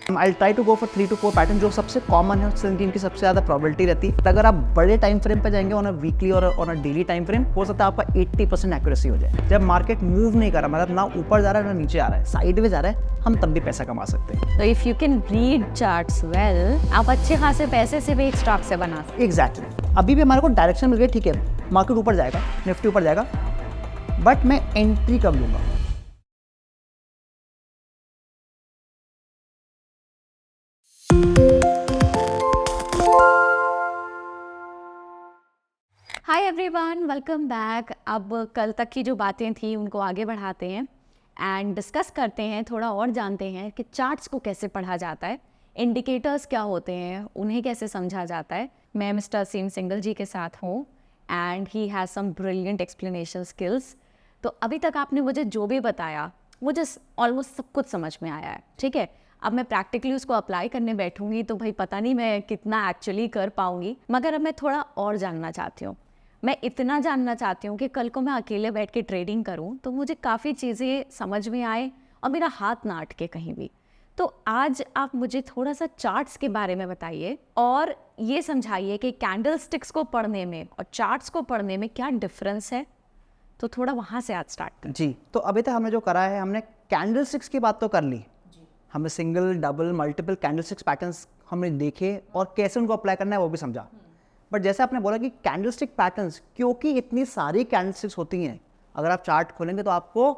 I try to go for 3 to 4 pattern जो सबसे common है, जिनकी सबसे ज़्यादा प्रोबेबिलिटी रहती है। अगर आप बड़े टाइम फ्रेम पे जाएंगे ऑन अ वीकली और on a daily time frame, हो सकता है आपका 80% एक्यूरेसी हो जाए। जब मार्केट मूव नहीं कर रहा, मतलब ना ऊपर जा रहा है ना नीचे आ रहा है, साइडवेज जा रहा है, हम तब भी पैसा कमा सकते हैं। तो if you can read charts well, आप अच्छे खासे पैसे से भी एक स्टॉक से बना सकते। एग्जैक्टली। अभी भी हमारे को डायरेक्शन मिल गई, ठीक है, मार्केट ऊपर जाएगा, निफ्टी ऊपर जाएगा, बट मैं एंट्री कब लूँगा? Hi everyone, welcome back. अब कल तक की जो बातें थी उनको आगे बढ़ाते हैं एंड डिस्कस करते हैं, थोड़ा और जानते हैं कि चार्ट्स को कैसे पढ़ा जाता है, इंडिकेटर्स क्या होते हैं, उन्हें कैसे समझा जाता है। मैं मिस्टर असीम सिंगल जी के साथ हूँ and he has some brilliant explanation skills. तो अभी तक आपने मुझे जो भी बताया, मुझे ऑलमोस्ट सब कुछ समझ में आया है, ठीक है। अब मैं प्रैक्टिकली उसको अप्लाई करने बैठूंगी तो भाई पता नहीं मैं कितना एक्चुअली कर पाऊंगी, मगर अब मैं थोड़ा और जानना चाहती हूँ। मैं इतना जानना चाहती हूँ कि कल को मैं अकेले बैठ के ट्रेडिंग करूँ तो मुझे काफ़ी चीज़ें समझ में आए और मेरा हाथ ना अटके कहीं भी। तो आज आप मुझे थोड़ा सा चार्ट्स के बारे में बताइए और ये समझाइए कि कैंडल स्टिक्स को पढ़ने में और चार्ट्स को पढ़ने में क्या डिफरेंस है। तो थोड़ा वहाँ से आज स्टार्ट करें। जी, तो अभी तक हमने जो करा है, हमने कैंडल स्टिक्स की बात तो कर ली, हमने single, double, multiple candle sticks patterns हमने देखे और कैसे उनको अप्लाई करना है वो भी समझा। बट जैसे आपने बोला कि कैंडलस्टिक पैटर्न्स, क्योंकि इतनी सारी कैंडलस्टिक्स होती हैं, अगर आप चार्ट खोलेंगे तो आपको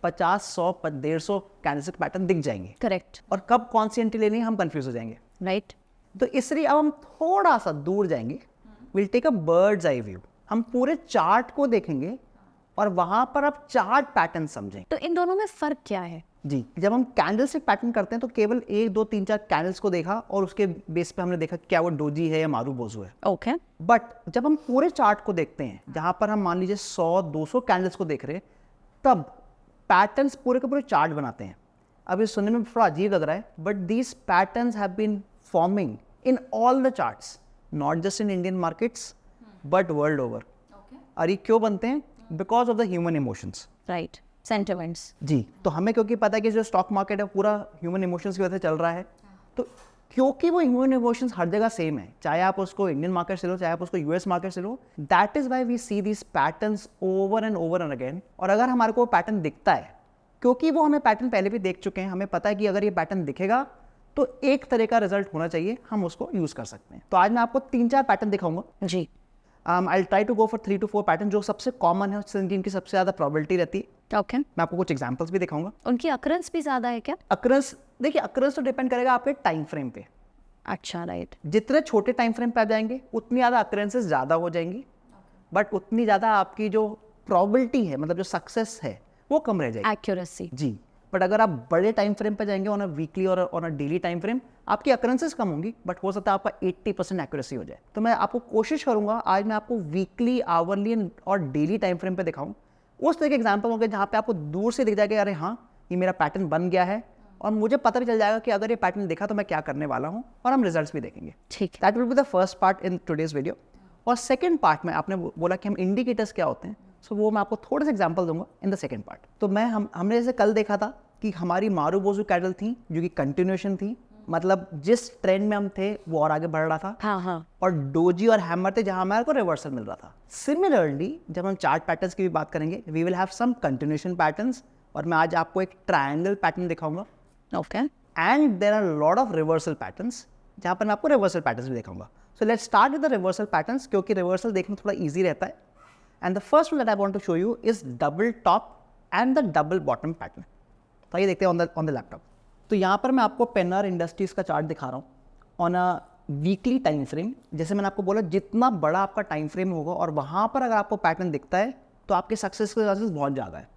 50, 100, 150 कैंडलस्टिक पैटर्न दिख जाएंगे। करेक्ट। और कब कौन सी एंट्री लेनी है हम कंफ्यूज हो जाएंगे, राइट। तो इसलिए अब हम थोड़ा सा दूर जाएंगे, will take a bird's eye view. हम पूरे चार्ट को देखेंगे और वहां पर आप चार्ट पैटर्न समझेंगे। तो इन दोनों में फ़र्क क्या है? जी, जब हम कैंडलस्टिक पैटर्न करते हैं तो केवल 1, 2, 3, 4 कैंडल्स को देखा और उसके बेस पे हमने देखा क्या वो डोजी है या मारू बोजू है। ओके। बट जब हम पूरे चार्ट को देखते हैं, जहां पर हम मान लीजिए 100, 200 कैंडल्स को देख रहे हैं, तब पैटर्न्स पूरे के पूरे चार्ट बनाते हैं। अब ये सुनने में थोड़ा अजीब लग रहा है, but these patterns have been forming in all the charts, not just in Indian markets but world over. और ये क्यों बनते हैं? Because of the human emotions. Right, sentiments. जी, तो हमें क्योंकि पता है कि जो स्टॉक मार्केट है पूरा ह्यूमन इमोशंस की वजह से चल रहा है, तो क्योंकि वो ह्यूमन इमोशंस हर जगह सेम है, चाहे आप उसको इंडियन मार्केट से लो, चाहे आप उसको यूएस मार्केट से लो, that is why we see this patterns over and again. और अगर हमारे को पैटर्न दिखता है, क्योंकि वो हमें पैटर्न पहले भी देख चुके हैं, हमें पता है कि अगर ये पैटर्न दिखेगा तो एक तरह का रिजल्ट होना चाहिए, हम उसको यूज कर सकते हैं। तो आज मैं आपको 3-4 पैटर्न दिखाऊंगा। जी। I try to go for 3 to 4 pattern जो सबसे कॉमन है, जिनकी सबसे ज़्यादा प्रोबेबिलिटी रहती है। ओके। मैं आपको कुछ एग्जाम्पल्स भी दिखाऊंगा। उनकी अकरेंस भी ज़्यादा है क्या? अक्रंस, देखिए अक्रंस तो डिपेंड करेगा आपके टाइम फ्रेम पे। अच्छा, राइट। जितने छोटे टाइम फ्रेम पे आ जाएंगे उतनी ज़्यादा अक्रेंसेस ज़्यादा हो जाएंगी, बट उतनी ज़्यादा आपकी जो प्रोबेबिलिटी है, मतलब जो सक्सेस है, वो कम रह जाएगी। एक्यूरेसी। जी, बट अगर आप बड़े टाइम फ्रेम पे जाएंगे ऑन अ वीकली और on a daily time frame, आपकी अक्रेंसेस कम होंगी, बट हो सकता है आपका 80% एक्यूरेसी हो जाए। तो मैं आपको कोशिश करूंगा आज मैं आपको वीकली, आवरली और डेली टाइम फ्रेम पे दिखाऊं। उस तरह के एग्जाम्पल होंगे जहाँ पे आपको दूर से दिख जाएगा, अरे हाँ ये मेरा पैटर्न बन गया है, और मुझे पता भी चल जाएगा कि अगर ये पैटर्न दिखा तो मैं क्या करने वाला हूँ, और हम रिजल्ट्स भी देखेंगे। ठीक है। That will be the first part in today's video. और सेकंड पार्ट में आपने बोला कि हम इंडिकेटर्स क्या होते हैं, सो वो मैं आपको थोड़े से एग्जांपल दूंगा इन द सेकंड पार्ट। तो मैं हमने जैसे कल देखा था कि हमारी मारू बोजू कैंडल थी जो कि कंटिन्यूएशन थी, मतलब जिस ट्रेंड में हम थे वो और आगे बढ़ रहा था। हाँ हाँ। और डोजी और हैमर थे जहां हमारे को रिवर्सल मिल रहा था। सिमिलरली जब हम चार्ट पैटर्न्स की भी बात करेंगे, we will have some continuation patterns, और मैं आज आपको एक ट्रायंगल पैटर्न दिखाऊंगा। Okay. And there are lot of reversal patterns जहां पर मैं आपको रिवर्सल पैटर्न्स भी दिखाऊंगा। So let's start with the reversal patterns, क्योंकि रिवर्सल देखना थोड़ा ईजी रहता है। And the first one that I want to show you is double top and the double bottom pattern. तो ये देखते हैं ऑन द लैपटॉप। तो यहाँ पर मैं आपको पेनर इंडस्ट्रीज का चार्ट दिखा रहा हूँ on a weekly time frame. जैसे मैंने आपको बोला, जितना बड़ा आपका टाइम फ्रेम होगा और वहाँ पर अगर आपको पैटर्न दिखता है तो आपके सक्सेस के चांसेस बहुत ज़्यादा है।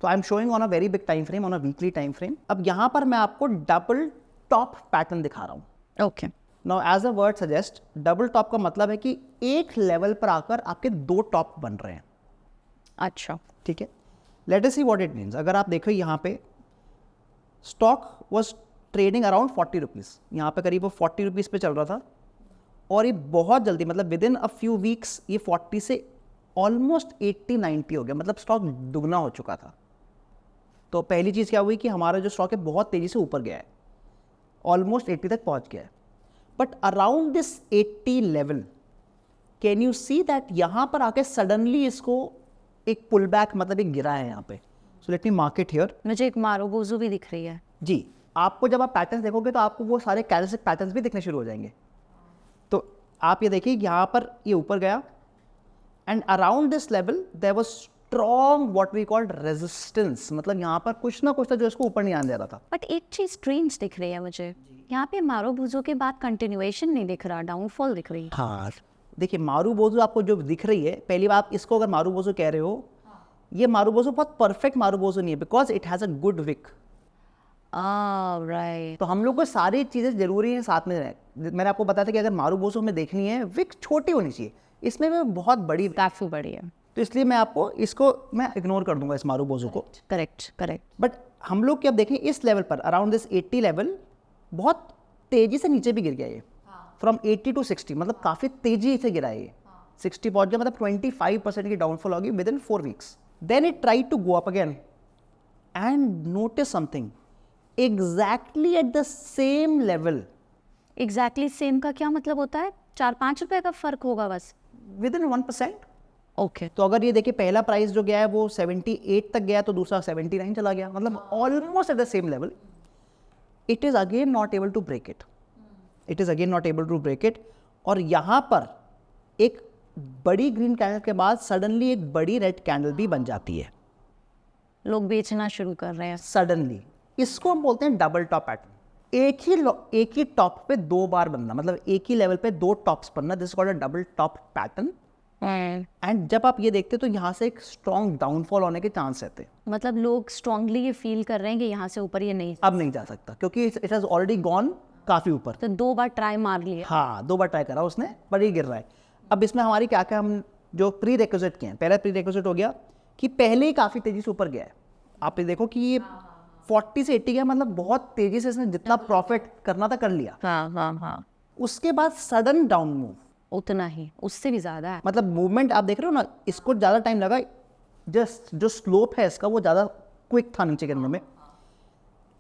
तो I am showing on a very big time frame, on a weekly time frame. अब यहाँ पर मैं आपको डबल टॉप पैटर्न दिखा रहा हूँ। Okay. Now as a word suggest, double top का मतलब है कि एक लेवल पर आकर आपके 2 टॉप बन रहे हैं। अच्छा। ठीक है, let us see what it means. अगर आप देखो यहाँ पे stock was trading around 40 rupees, यहाँ पे करीब वो 40 रुपीज़ पे चल रहा था, और ये बहुत जल्दी, मतलब with in a few weeks ये 40 से ऑलमोस्ट 80-90 हो गया, मतलब स्टॉक दुगना हो चुका था। तो पहली चीज़ क्या हुई कि हमारा जो स्टॉक है बहुत तेज़ी से ऊपर गया है। ऑलमोस्ट 80 तक पहुंच गया है. But around this 80 level can you see that यहाँ पर आके सडनली इसको एक पुल बैक मतलब एक गिरा है यहाँ पे. So let me mark it here. मुझे एक मारुबोजू भी दिख रही है. जी, आपको जब आप पैटर्न्स देखोगे तो आपको वो सारे कैरेक्टरिस्टिक पैटर्न्स भी दिखने शुरू हो जाएंगे. तो आप ये देखिए यहाँ पर ये ऊपर गया and around this level there was strong what we called resistance. मतलब यहाँ पर कुछ ना कुछ था जो इसको ऊपर नहीं आने दे रहा था. बट एक चीज स्ट्रेंज दिख रही है मुझे. यहाँ पे मारुबोजू के बाद कंटिन्यूएशन नहीं दिख रहा, डाउनफॉल दिख रही है. हाँ, देखिए मारुबोजू आपको जो दिख रही है, पहली बात इसको अगर मारुबोजू कह रहे हो, ये मारुबोजू बहुत परफेक्ट मारुबोजू नहीं है because it has a good wick. Right. तो हम लोग को सारी चीज़ें जरूरी हैं साथ में रहे. मैंने आपको बताया था कि अगर मारुबोजू हमें देखनी है विक छोटी होनी चाहिए, इसमें भी बहुत बड़ी. काफी बड़ी है. तो इसलिए मैं आपको इसको मैं इग्नोर कर दूंगा इस मारुबोजू को. Correct correct. बट हम लोग क्या देखें इस लेवल पर अराउंड दिस 80 लेवल बहुत तेजी से नीचे भी गिर गया ये. फ्रॉम 80 to 60 मतलब काफ़ी तेजी से गिरा है ये. 60 पहुंच गया मतलब 25% की डाउनफॉल होगी within 4 weeks. Then it try to go up again and notice something exactly at the same level. Exactly same का क्या मतलब होता है? 4-5 रुपए का फर्क होगा बस. With in 1%. ओके. तो अगर ये देखिए पहला प्राइस जो गया है वो 78 तक गया तो दूसरा 79 चला गया. मतलब almost at the same level. It is again not able to break it. It is again not able to break it. और यहाँ पर एक बड़ी ग्रीन कैंडल के बाद सडनली एक बड़ी रेड कैंडल भी बन जाती है. लोग बेचना शुरू कर रहे हैं. सडनली इसको हम बोलते हैं डबल टॉप पैटर्न. एक ही टॉप पे दो बार बनना, मतलब एक ही लेवल पे दो टॉप्स बनना. This is called a double top pattern. And जब आप ये देखते तो यहाँ से एक स्ट्रॉन्ग डाउनफॉल होने के चांस रहते हैं. मतलब लोग स्ट्रांगली ये फील कर रहे हैं कि यहाँ से ऊपर ये नहीं. अब नहीं जा सकता क्योंकि इट हैज ऑलरेडी गॉन काफ़ी ऊपर. तो 2 बार ट्राई मार लिए. हाँ, 2 बार ट्राई करा उसने पर ये गिर रहा है. अब इसमें हमारी क्या क्या हम जो प्री रिक्विजिट किए हैं. पहला प्री रिक्विजिट हो गया कि पहले ही काफ़ी तेज़ी से ऊपर गया है. आप ये देखो कि ये 40 से 80 गया, मतलब बहुत तेज़ी से इसने जितना प्रॉफिट करना था कर लिया. हाँ. उसके बाद सडन डाउन मूव. उतना ही, उससे भी ज़्यादा है. मतलब मूवमेंट आप देख रहे हो ना, इसको ज़्यादा टाइम लगा. जस्ट जो स्लोप है इसका वो ज़्यादा क्विक था नीचे गिरने में.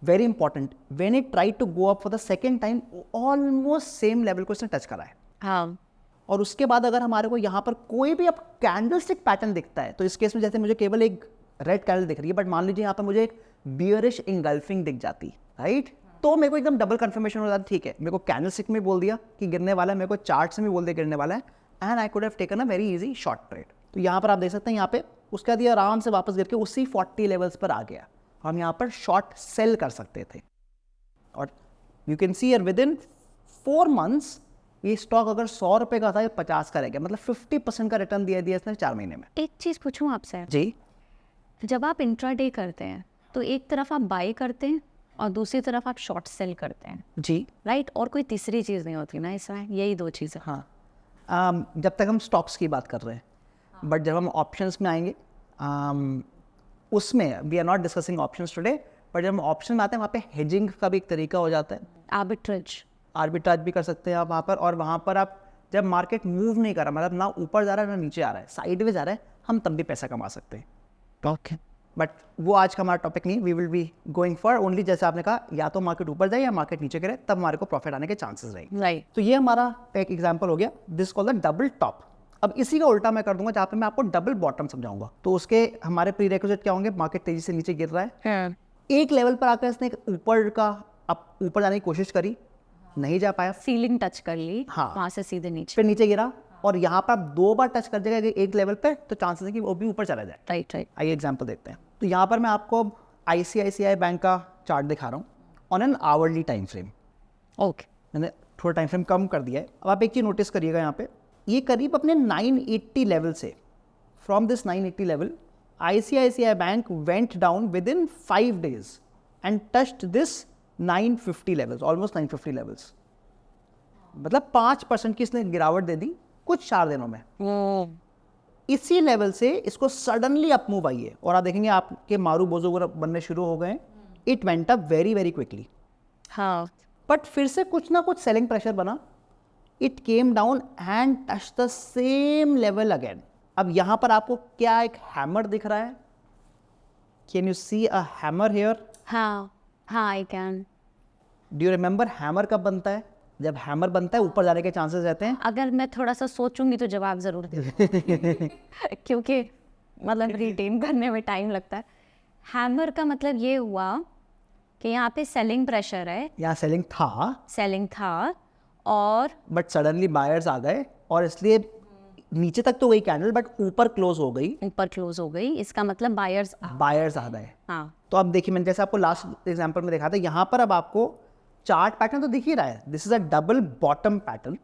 Very important, when it try to go up for the second time almost same level को इसने टच करा है. हाँ. और उसके बाद अगर हमारे को यहाँ पर कोई भी अब कैंडलस्टिक पैटर्न दिखता है, तो इस केस में जैसे मुझे केवल एक रेड कैंडल दिख रही है, बट मान लीजिए यहाँ पर मुझे एक बियरिश इंगल्फिंग दिख जाती, राइट, तो मेरे को एकदम डबल कंफर्मेशन हो जाता. ठीक है, मेरे को कैंडलस्टिक में बोल दिया कि गिरने वाला है, मेरे को चार्ट से भी बोल दिया गिरने वाला है, and I could have taken a very easy short trade. तो यहाँ पर आप देख सकते हैं, यहाँ पे उसके बाद ये आराम से वापस गिर के उसी 40 लेवल्स पर आ गया. हम यहाँ पर शॉर्ट सेल कर सकते थे. और you can see with in 4 months ये स्टॉक अगर 100 रुपये का था, ये 50 का रह गया. मतलब 50% का रिटर्न दिया इसने 4 महीने में. एक चीज़ पूछूं आपसे. जी. जब आप इंट्राडे करते हैं तो एक तरफ आप बाई करते हैं और दूसरी तरफ आप शॉर्ट सेल करते हैं. जी. राइट. और कोई तीसरी चीज़ नहीं होती ना इसमें, यही 2 चीज़ें. हाँ. जब तक हम स्टॉक्स की बात कर रहे हैं, बट जब हम ऑप्शंस में आएंगे, उसमें we are not discussing options today, but जब हम ऑप्शन में आते हैं वहाँ पे हेजिंग का भी एक तरीका हो जाता है. आर्बिट्राज भी कर सकते हैं आप वहाँ पर. और वहाँ पर आप जब मार्केट मूव नहीं कर रहा, मतलब ना ऊपर जा रहा है ना नीचे आ रहा है, साइडवेज जा रहा है, हम तब भी पैसा कमा सकते हैं. ओके. बट वो आज का हमारा टॉपिक नहीं. We will be going for only, जैसे आपने कहा, या तो मार्केट ऊपर जाए या मार्केट नीचे गिरे, तब हमारे को प्रॉफिट आने के चांसेस रहेंगे. राइट. तो ये हमारा एक एग्जांपल हो गया. This called the double top. अब इसी का उल्टा मैं कर दूंगा, जहाँ पे मैं आपको डबल बॉटम समझाऊंगा. तो उसके हमारे प्री रिक्विजिट क्या होंगे? मार्केट तेजी से नीचे गिर रहा है, एक लेवल पर आकर इसने ऊपर जाने की कोशिश करी, नहीं जा पाया, सीलिंग टच कर ली. हाँ. वहाँ से सीधे नीचे. फिर नीचे गिरा, और यहाँ पर आप 2 बार टच कर देगा एक लेवल पे, तो चांसेस है कि वो भी ऊपर चला जाए. राइट. आइए एग्जांपल देखते हैं. तो यहाँ पर मैं आपको ICICI बैंक का चार्ट दिखा रहा हूँ on an hourly time frame. Okay. मैंने थोड़ा टाइम फ्रेम कम कर दिया है. अब आप एक चीज़ नोटिस करिएगा, यहाँ पे ये करीब अपने 980 लेवल से, from this 980 level ICICI bank went down with in 5 days and touched this 950 levels, almost 950 levels. मतलब 5% की इसने गिरावट दे दी कुछ 4 दिनों में. इसी लेवल से इसको सडनली अप मूव आई है, और आप देखेंगे आपके मारुबोजू बनने शुरू हो गए. It went up very very quickly. हाँ. बट फिर से कुछ ना कुछ सेलिंग प्रेशर बना. It came down and touch the same level again. अब यहाँ पर आपको क्या एक हैमर दिख रहा है? Can you see a hammer here? हाँ, I can. Do you remember hammer कब बनता है? जब हैमर बनता है ऊपर जाने के चांसेस रहते हैं। अगर मैं थोड़ा सा सोचूंगी तो जवाब ज़रूर दे क्योंकि मतलब रिटेन करने में टाइम लगता है। हैमर का मतलब ये हुआ कि यहाँ पे सेलिंग प्रेशर है, यहाँ सेलिंग था और बट सडनली बायर्स आ गए और इसलिए नीचे तक तो गई कैंडल बट ऊपर क्लोज हो गई, ऊपर क्लोज हो गई। इसका मतलब बायर्स आ गए। हाँ, तो अब देखिए, मैंने जैसे आपको लास्ट एग्जांपल में देखा था, यहाँ पर अब आपको चार्ट पैटर्न तो दिख ही रहा है, this is a double bottom pattern.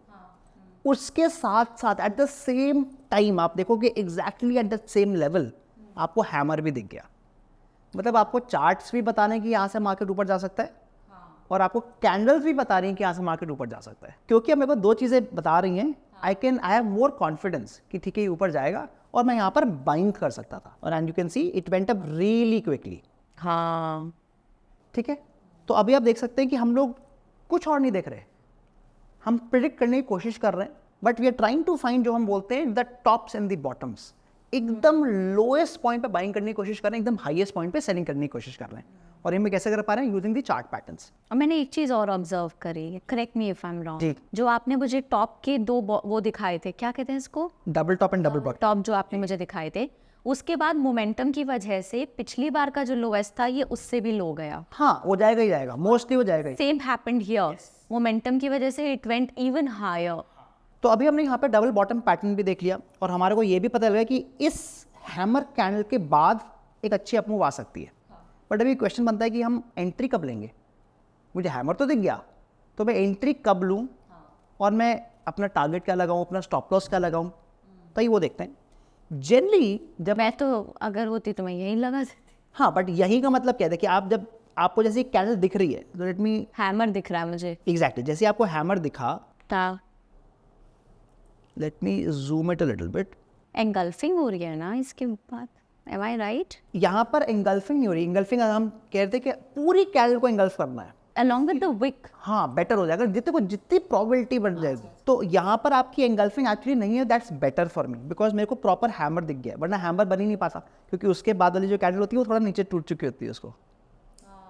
उसके साथ साथ एट द सेम टाइम आप देखोगे exactly at the same level आपको हैमर भी दिख गया। मतलब आपको चार्ट्स भी बताने कि यहाँ से मार्केट ऊपर जा सकता है और आपको कैंडल्स भी बता रही हैं कि यहाँ से मार्केट ऊपर जा सकता है। क्योंकि अब मेरे को दो चीज़ें बता रही हैं, आई हैव मोर कॉन्फिडेंस कि ठीक है ये ऊपर जाएगा और मैं यहाँ पर बाइंग कर सकता था। और and you can see it went up really quickly. हाँ, ठीक है, तो अभी आप देख सकते हैं कि हम लोग कुछ और नहीं देख रहे, हम प्रिडिक्ट करने की कोशिश कर रहे हैं, but we are trying to find, जो हम बोलते हैं, the tops and the bottoms. एकदम लोएस्ट पॉइंट पे बाइंग करने की कोशिश कर रहे हैं, एकदम हाईएस्ट पॉइंट पे सेलिंग करने की कोशिश कर रहे हैं। और ये मैं कैसे कर पा रहे हैं? Using the chart patterns. और मैंने एक चीज़ और ऑब्जर्व करी, correct me if I am जी। रॉन्ग, जो आपने मुझे टॉप के दो वो दिखाए थे, क्या कहते हैं इसको? Double top and double bottom. Top जो आपने मुझे दिखाए थे, उसके बाद मोमेंटम की वजह से पिछली बार का जो लोएस्ट था ये उससे भी लो गया। हाँ, वो जाएगा ही जाएगा, मोस्टली वो जाएगा ही। सेम हैपेंड हियर, मोमेंटम की वजह से इट वेंट इवन हायर। तो अभी हमने यहाँ पे डबल बॉटम पैटर्न भी देख लिया और हमारे को ये भी पता लगा कि इस हैमर कैंडल के बाद एक अच्छी अपमूव आ सकती है। बट अभी क्वेश्चन बनता है कि हम एंट्री कब लेंगे? मुझे हैमर तो दिख गया, तो मैं एंट्री कब लूँ और मैं अपना टारगेट क्या लगाऊँ, अपना स्टॉप लॉस क्या लगाऊँ, तो ये वो देखते हैं। जनरली जब मैं तो अगर होती तो मैं यही लगा देती। हाँ, बट यही का मतलब क्या है कि आप जब आपको जैसे एक कैंडल दिख रही है, तो लेट मी हैमर दिख रहा है मुझे एग्जैक्टली जैसे आपको हैमर दिखा, था, let me zoom it a little bit. Engulfing हो रही है ना इसके बाद, एम आई राइट? यहाँ पर एंगल्फिंग नहीं हो रही, एंगल्फिंग हम कह रहे थे कि पूरी कैंडल को एंगल्फ करना है। Along with the wick. हाँ, बेटर हो जाएगा, जितनी प्रोबेबिलिटी बढ़ जाएगी। तो यहाँ पर आपकी एंगल्फिंग एक्चुअली नहीं है, that's better for me, because मेरे को प्रॉपर हैमर दिख गया, वरना हैमर बन ही नहीं पाता, क्योंकि उसके बाद वाली जो कैंडल होती है वो थोड़ा नीचे टूट चुकी होती है उसको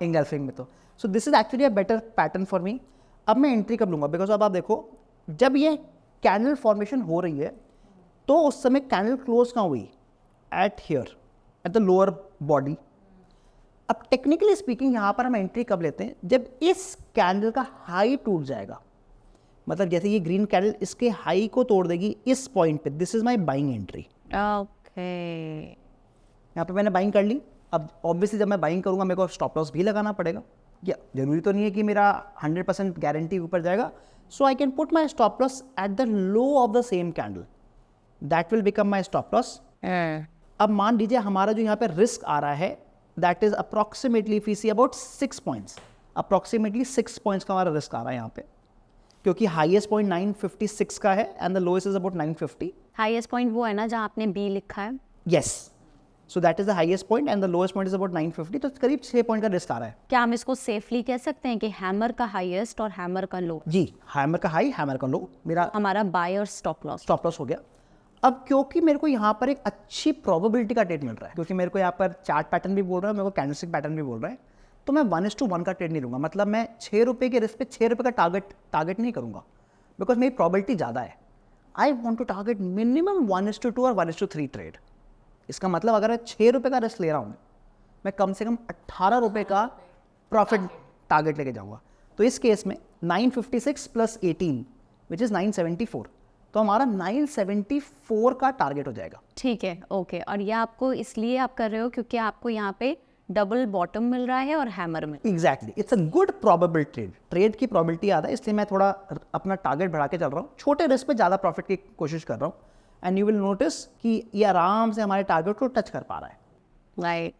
एंगल्फिंग में। तो सो this is actually a better pattern for me. अब मैं एंट्री कब लूँगा? बिकॉज अब आप देखो, जब ये कैंडल फॉर्मेशन हो रही है तो उस समय कैंडल क्लोज कहाँ हुई? Eight here, at the lower body. अब टेक्निकली स्पीकिंग यहाँ पर हम एंट्री कब लेते हैं? जब इस कैंडल का हाई टूट जाएगा, मतलब जैसे ये ग्रीन कैंडल इसके हाई को तोड़ देगी इस पॉइंट पे, this is my buying entry. Okay, यहाँ पे मैंने बाइंग कर ली। अब ऑब्वियसली जब मैं बाइंग करूँगा मेरे को स्टॉप लॉस भी लगाना पड़ेगा। या जरूरी तो नहीं है कि मेरा 100% गारंटी ऊपर जाएगा, so I can put my stop loss at the low of the same candle, that will become my stop loss. अब मान लीजिए हमारा जो यहाँ पे रिस्क आ रहा है, that is approximately, if you see about 6 points, approximately 6 points का हमारा रिस्क आ रहा है यहाँ पे, क्योंकि हाईएस्ट पॉइंट 956 का है and the lowest is about 950। Highest point वो है ना जहाँ आपने बी लिखा है? Yes, so that is the highest point and the lowest point is about 950, तो करीब 6 पॉइंट का रिस्क आ रहा है। क्या हम इसको सेफली कह सकते हैं कि हैमर का हाईएस्ट और हैमर का लो? जी, हैमर का हाई, हैमर का लो, मेरा हमारा बाय और स्टॉप लॉस स्टॉप लॉस हो गया। अब क्योंकि मेरे को यहाँ पर एक अच्छी प्रोबेबिलिटी का ट्रेड मिल रहा है, क्योंकि मेरे को यहाँ पर चार्ट पैटर्न भी बोल रहा है, मेरे को कैंडलस्टिक पैटर्न भी बोल रहा है, तो मैं 1:1 का ट्रेड नहीं लूँगा। मतलब मैं 6 रुपये के रिस्क पे 6 रुपये का टारगेट नहीं करूँगा, बिकॉज मेरी प्रोबेबिलिटी ज़्यादा है। I want to target minimum 1:2 और 1:3 ट्रेड। इसका मतलब अगर मैं 6 रुपये का रिस्क ले रहा हूँ, मैं कम से कम 18 रुपये का प्रॉफिट टारगेट लेके जाऊँगा। तो इस केस में 956 + 18 विच इज़ 974, तो हमारा 974 का टारगेट हो जाएगा। ठीक है, ओके। और ये आपको इसलिए आप कर रहे हो क्योंकि आपको यहाँ पे डबल बॉटम मिल रहा है और हैमर में। Exactly, it's a good probable trade की प्रोबेबिलिटी ज़्यादा है, इसलिए मैं थोड़ा अपना टारगेट बढ़ा के चल रहा हूँ, छोटे रिस्क पे ज़्यादा प्रॉफिट की कोशिश कर रहा हूँ। एंड यू विल नोटिस कि ये आराम से हमारे टारगेट को टच कर पा रहा है। राइट।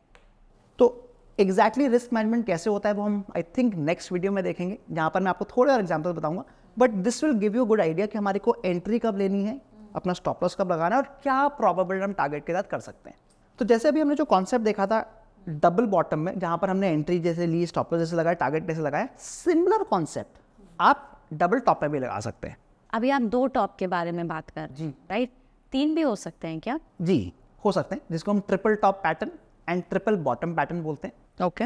तो एग्जैक्टली रिस्क मैनेजमेंट कैसे होता है वो हम आई थिंक नेक्स्ट वीडियो में देखेंगे, जहाँ पर मैं आपको थोड़े और एग्जाम्पल बताऊंगा, but this will give you good idea कि हमारे को एंट्री कब लेनी है, अपना स्टॉप लॉस कब लगाना है और क्या प्रोबेबल हम टारगेट के साथ कर सकते हैं। तो जैसे अभी हमने जो कॉन्सेप्ट देखा था डबल बॉटम में, जहाँ पर हमने एंट्री जैसे ली, स्टॉप लॉस जैसे लगाया, टारगेट जैसे लगाया, सिमिलर कॉन्सेप्ट आप डबल टॉप में भी लगा सकते हैं। अभी आप 2 टॉप के बारे में बात कर जी। राइट, 3 भी हो सकते हैं क्या? जी, हो सकते हैं, जिसको हम triple top pattern and triple bottom pattern बोलते हैं। ओके।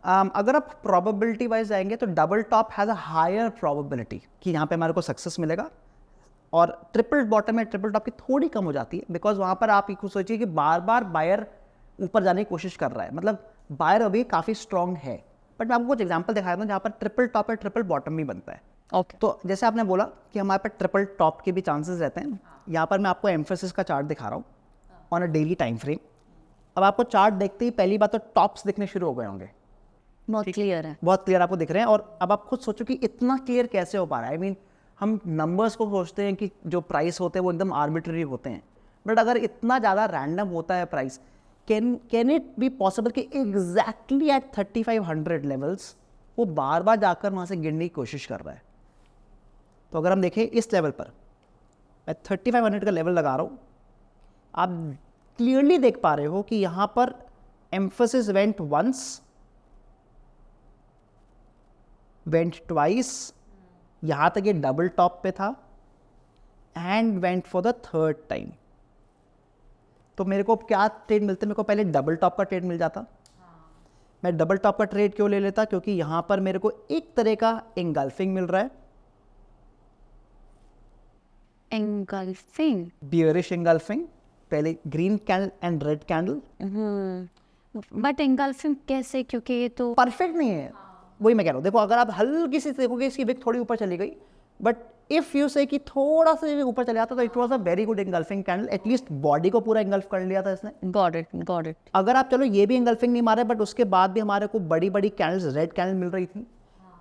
अगर आप प्रोबेबिलिटी वाइज जाएंगे तो double top has a higher probability कि यहाँ पे हमारे को सक्सेस मिलेगा, और ट्रिपल बॉटम में ट्रिपल टॉप की थोड़ी कम हो जाती है, बिकॉज वहाँ पर आप खुद सोचिए कि बार बार बायर ऊपर जाने की कोशिश कर रहा है, मतलब बायर अभी काफ़ी स्ट्रॉन्ग है। बट मैं आपको कुछ एग्जांपल दिखाया था जहाँ पर ट्रिपल टॉप और ट्रिपल बॉटम भी बनता है। ओके तो जैसे आपने बोला कि हमारे पास ट्रिपल टॉप के भी चांसेस रहते हैं, यहाँ पर मैं आपको एम्फेसिस का चार्ट दिखा रहा हूँ on a daily time frame. अब आपको चार्ट देखते ही पहली बात तो टॉप्स दिखने शुरू हो गए होंगे, बहुत क्लियर है। बहुत क्लियर आपको दिख रहे हैं। और अब आप खुद सोचो कि इतना क्लियर कैसे हो पा रहा है। आई मीन हम नंबर्स को सोचते हैं कि जो प्राइस होते हैं वो एकदम आर्बिट्ररी होते हैं, बट अगर इतना ज़्यादा रैंडम होता है price, can it be possible कि एग्जैक्टली एट 3500 लेवल्स वो बार बार जाकर वहाँ से गिरने की कोशिश कर रहा है। तो अगर हम देखें इस लेवल पर, मैं 3500 का लेवल लगा रहा हूँ, आप क्लियरली देख पा रहे हो कि यहाँ पर emphasis went once, went twice, यहाँ तक ये डबल टॉप पे था, and went for the third time. तो मेरे को क्या ट्रेड मिलते, मेरे को पहले डबल टॉप का ट्रेड मिल जाता। मैं डबल टॉप का ट्रेड क्यों ले लेता, क्योंकि यहाँ पर मेरे को एक तरह का एंगल्फिंग मिल रहा है, एंगल्फिंग, बियरिश एंगल्फिंग, पहले green candle and red candle. But engulfing कैसे, क्योंकि ये तो परफेक्ट नहीं है, वही मैं कह रहा हूँ। देखो अगर आप हल्की सी देखोगे इसकी विक थोड़ी ऊपर चली गई, बट इफ़ यू से कि थोड़ा सा ऊपर चले जाता तो it was a very good engulfing candle, at least body को पूरा एंगल्फ कर लिया था इसने। Got it. अगर आप चलो ये भी एंगल्फिंग नहीं मारे, बट उसके बाद भी हमारे को बड़ी बड़ी कैंडल्स, रेड कैंडल मिल रही थी,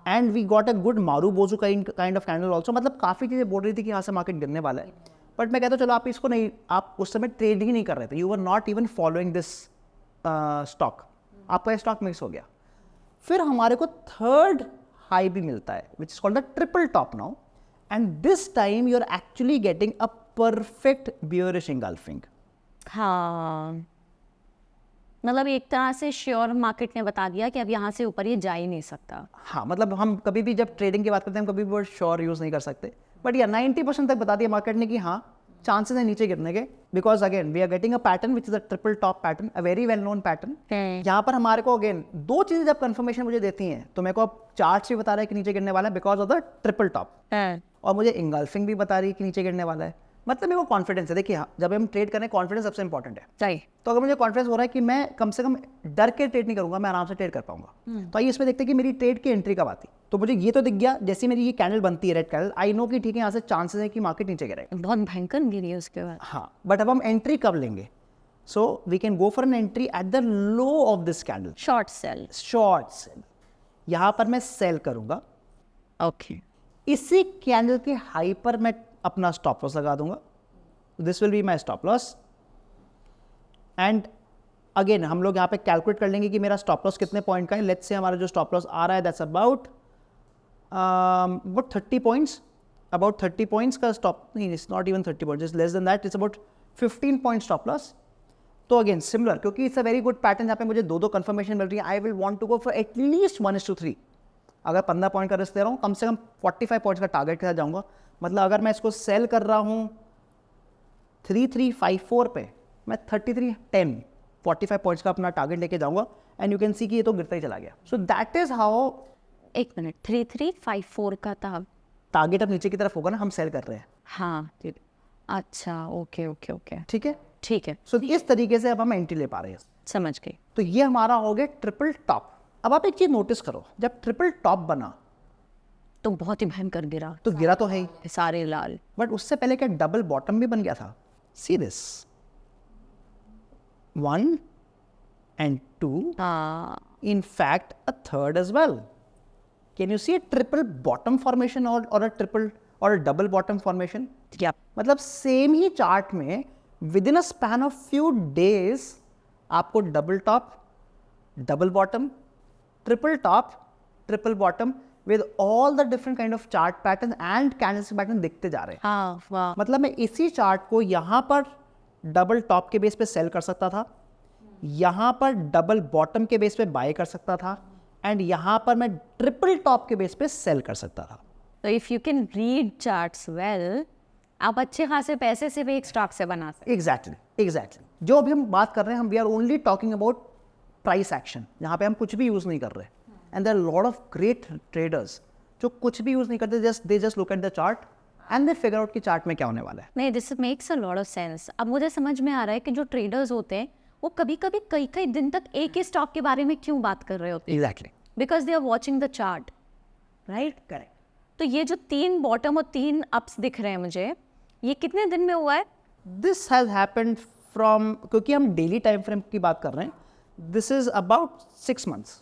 and we got a good marubozu kind of candle also. मतलब काफ़ी चीज़ें बोल रही थी कि यहाँ से मार्केट गिरने वाला है, बट मैं कहता हूँ चलो आप इसको नहीं, आप उस समय ट्रेड ही नहीं कर रहे थे, you are not even following this stock, आपका स्टॉक मिक्स हो गया। फिर हमारे को थर्ड हाई भी मिलता है which is called the triple top now, and this time you are actually getting a perfect bearish engulfing. हाँ, मतलब एक तरह से श्योर मार्केट ने बता दिया कि अब यहाँ से ऊपर ये जा ही नहीं सकता। हाँ, मतलब हम कभी भी जब ट्रेडिंग की बात करते हैं हम कभी भी वर्ड श्योर यूज़ नहीं कर सकते, बट या 90% तक बता दिया मार्केट ने कि हाँ चांसेस है नीचे गिरने के, because again we are getting a pattern which is a triple top pattern, a very well known pattern. यहाँ पर हमारे को अगेन दो चीज़ें जब कंफर्मेशन मुझे देती हैं, तो मेरे को अब चार्ट भी बता रहा है कि नीचे गिरने वाला है because of the triple top, और मुझे इंगल्फिंग भी बता रही है कि नीचे गिरने वाला है। मतलब मेरे को कॉन्फिडेंस है। देखिए हाँ, जब हम ट्रेड करें कॉन्फिडेंस सबसे इंपॉर्टेंट है। सही। तो अगर मुझे कॉन्फिडेंस हो रहा है कि मैं कम से कम डर के ट्रेड नहीं करूंगा, मैं आराम से ट्रेड कर पाऊंगा, तो आइए इसमें देखते हैं कि मेरी ट्रेड की एंट्री कब आती। तो मुझे ये तो दिख गया, जैसे मेरी ये कैंडल बनती है रेड कैंडल, आई नो कि ठीक है यहाँ से चांसेस है कि मार्केट नीचे गिरेगा। बहुत भयंकर गिरी है उसके बाद। हाँ, बट अब हम एंट्री कब लेंगे? So we can go for an entry at the low of this candle. Short sell. Short sell, यहाँ पर मैं सेल करूंगा। ओके। इसी कैंडल के हाई पर मैं अपना स्टॉप लॉस लगा दूंगा। This will be my stop loss, and again हम लोग यहाँ पे कैलकुलेट कर लेंगे कि मेरा स्टॉप लॉस कितने पॉइंट का है। लेट्स से हमारा जो स्टॉप लॉस आ रहा है that's about 30 points, about 30 points का स्टॉप, नहीं it's not even 30 points, it's less than that, it's about 15 point stop loss. तो अगेन सिमिलर, क्योंकि it's a very good pattern जहाँ पे मुझे दो कंफर्मेशन मिल रही है, I will want to go for at least 1:3। अगर 15 पॉइंट का रिस्क दे रहा हूँ, कम से कम 45 पॉइंट्स का टारगेट के साथ जाऊँगा। मतलब अगर मैं इसको सेल कर रहा हूँ 3354 पे, मैं 3310 45 पॉइंट्स का अपना टारगेट लेके जाऊंगा, एंड यू कैन सी कि ये तो गिरता ही चला गया। So that is how. एक मिनट, 3354 का था। टारगेट अब नीचे की तरफ होगा ना, हम सेल कर रहे हैं। हाँ, अच्छा, ओके ओके ओके, ठीक है, ठीक है, सो इस तरीके से अब हम एंट्री ले पा रहे हैं। समझ गई। तो ये हमारा हो गया ट्रिपल टॉप। अब आप एक चीज नोटिस करो, जब ट्रिपल टॉप बना तो बहुत ही भयंकर गिरा, तो गिरा तो है ही, सारे लाल। बट उससे पहले क्या डबल बॉटम भी बन गया था। See this 1 and 2, in fact a third as well. Can you see a triple bottom formation or a triple or a double bottom formation? Yep. मतलब सेम ही चार्ट में within a span of few days आपको double top, double bottom, triple top, triple bottom with all the different kind of chart pattern and candles pattern दिखते जा रहे हैं। हाँ, वाह। मतलब मैं इसी चार्ट को यहाँ पर डबल टॉप के बेस पे सेल कर सकता था, यहाँ पर डबल बॉटम के बेस पे बाय कर सकता था, एंड यहाँ पर मैं ट्रिपल टॉप के बेस पे सेल कर सकता था। तो if you can read charts well, आप अच्छे खासे पैसे सिर्फ एक स्टॉक से बना सकते। एग्जैक्टली जो अभी हम बात कर रहे हैं, हम we are only talking about price action, जहाँ पे हम कुछ भी यूज़ नहीं कर रहे, and there lot of great traders जो कुछ भी यूज़ नहीं करते, they just look at the chart and they figure out कि चार्ट में क्या होने वाला है. नहीं, this makes a lot of sense. अब मुझे समझ में आ रहा है कि जो ट्रेडर्स होते हैं वो कभी कभी कई कई दिन तक एक ही स्टॉक के बारे में क्यों बात कर रहे होते हैं. Exactly, because they are watching the chart, right. Correct. तो ये जो 3 बॉटम और 3 अप्स दिख रहे हैं मुझे, ये कितने दिन में हुआ है? दिस हैज़ हैपेंड फ्रॉम, क्योंकि हम डेली टाइम फ्रेम की बात कर रहे हैं, this is about 6 months.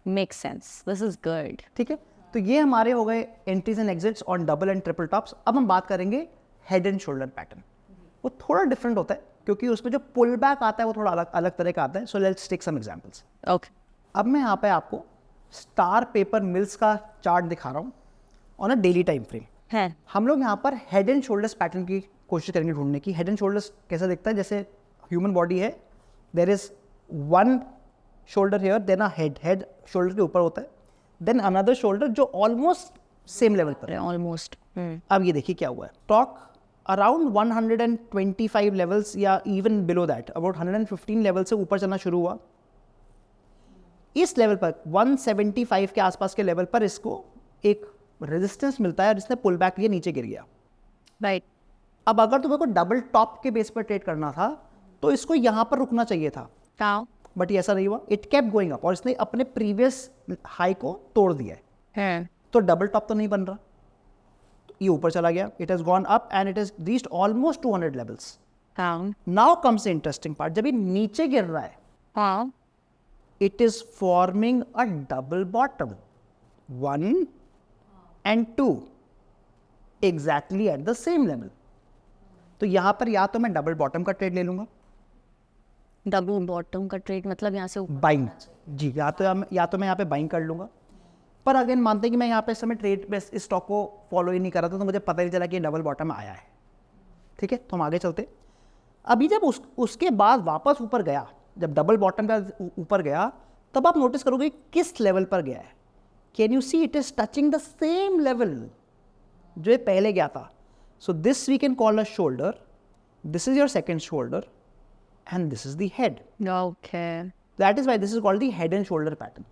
Makes sense, this is good. ठीक है, तो ये हमारे हो गए entries and exits on double and triple tops. अब हम बात करेंगे हेड एंड शोल्डर पैटर्न. वो थोड़ा डिफरेंट होता है क्योंकि उसमें जो पुल बैक आता है वो थोड़ा अलग अलग तरह का आता है. So let's take some examples. Okay. अब मैं यहाँ पे आपको स्टार पेपर मिल्स का चार्ट दिखा रहा हूँ on a daily time frame. है. हम लोग यहाँ पर हेड एंड शोल्डर्स पैटर्न की कोशिश करेंगे ढूंढने की. हेड एंड शोल्डर्स कैसा दिखता है? जैसे ह्यूमन बॉडी है, there is one shoulder here, then a head, head shoulder के ऊपर होता है, देन अनदर शोल्डर जो ऑलमोस्ट सेम लेवल पर है. ऑलमोस्ट. अब ये देखिए क्या हुआ है. स्टॉक अराउंड 125 लेवल्स या even below that, about 115 level से ऊपर चलना शुरू हुआ. इस लेवल पर 175 के आसपास के लेवल पर इसको एक रेजिस्टेंस मिलता है और इसने पुल बैक लिए नीचे गिर गया. राइट. अब अगर तुम्हें को डबल टॉप के बेस पर ट्रेड करना था तो इसको यहाँ पर रुकना चाहिए था, हाउ? बट ये ऐसा नहीं हुआ. इट केप्ट गोइंग अप और इसने अपने प्रीवियस हाई को तोड़ दिया है. है. तो डबल टॉप तो नहीं बन रहा, तो ये ऊपर चला गया. It has gone up and it has reached almost 200 levels. How? Now comes the interesting part. जब ये नीचे गिर रहा है, how? it is forming a double bottom, 1 and 2 exactly at the same level. तो यहाँ पर या तो मैं डबल बॉटम का ट्रेड ले लूंगा, डबल बॉटम का ट्रेड मतलब यहाँ से ऊपर. बाइंग जी, या तो मैं यहाँ पे बाइंग कर लूंगा. पर अगेन मानते हैं कि मैं यहाँ पे इस समय ट्रेड में इस स्टॉक को फॉलो ही नहीं कर रहा था, तो मुझे पता नहीं चला कि डबल बॉटम आया है. ठीक है, तो हम आगे चलते. अभी जब उसके बाद वापस ऊपर गया, जब डबल बॉटम का ऊपर गया, तब आप नोटिस करोगे किस लेवल पर गया है. Can you see it is touching the same level जो ये पहले गया था. So this we can call a shoulder, this is your second shoulder and this is the head. Okay. That is why this is called the head and shoulder pattern.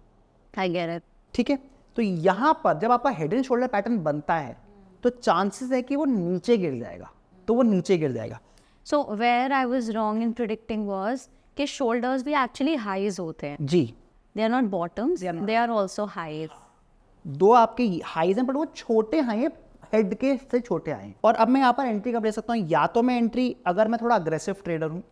I get it. ठीक है, तो यहाँ पर जब आपका head and shoulder pattern बनता है तो चांसेस है कि वो नीचे गिर जाएगा, तो वो नीचे गिर जाएगा. So where I was wrong in predicting was कि शोल्डर्स भी एक्चुअली हाईज होते हैं. जी, they are not bottoms, they are also highs. दो आपके हाईज हैं, बट वो छोटे हाई हैं, हेड के से छोटे हाई हैं. और अब मैं यहाँ पर एंट्री कब ले सकता हूँ? या तो मैं एंट्री, अगर मैं थोड़ा अग्रेसिव ट्रेडर हूँ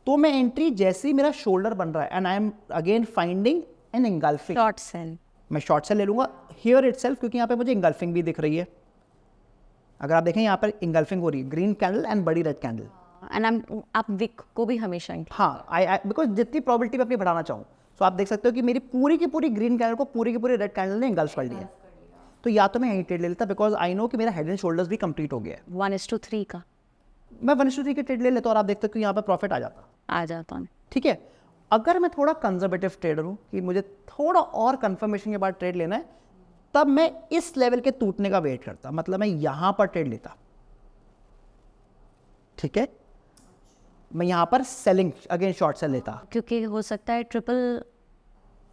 तो मैं एंट्री जैसे ही मेरा शोल्डर बन रहा है and I am again finding N engulfing, short cell. मैं शॉर्ट सेल ले लूँगा हियर इटसेल्फ, क्योंकि यहाँ पे मुझे इंगल्फिंग भी दिख रही है. अगर आप देखें यहाँ पर इंगल्फिंग हो रही है, ग्रीन कैंडल एंड बड़ी रेड कैंडल. एंड आप विक को भी हमेशा हाँ, आई बिकॉज जितनी प्रोबेबिलिटी मैं अपनी बढ़ाना चाहूँ, तो आप देख सकते हो कि मेरी पूरी की पूरी ग्रीन कैंडल को पूरी की पूरी रेड कैंडल ने इंगल्फ कर लिया. तो या तो मैं यहीं ट्रेड ले लेता, बिकॉज आई नो कि मेरा हेड एंड शोल्डर्स भी कंप्लीट हो गया है. 1:3 का मैं 1:3 के ट्रेड ले लेता और आप देखते हो कि यहाँ पर प्रॉफिट आ जाता. आ जाता हूँ. ठीक है, अगर मैं थोड़ा कंजर्वेटिव ट्रेडर हूँ कि मुझे थोड़ा और कंफर्मेशन के बाद ट्रेड लेना है, तब मैं इस लेवल के टूटने का वेट करता, मतलब मैं यहाँ पर ट्रेड लेता. ठीक है, मैं यहाँ पर सेलिंग अगेन शॉर्ट सेल लेता, क्योंकि हो सकता है ट्रिपल.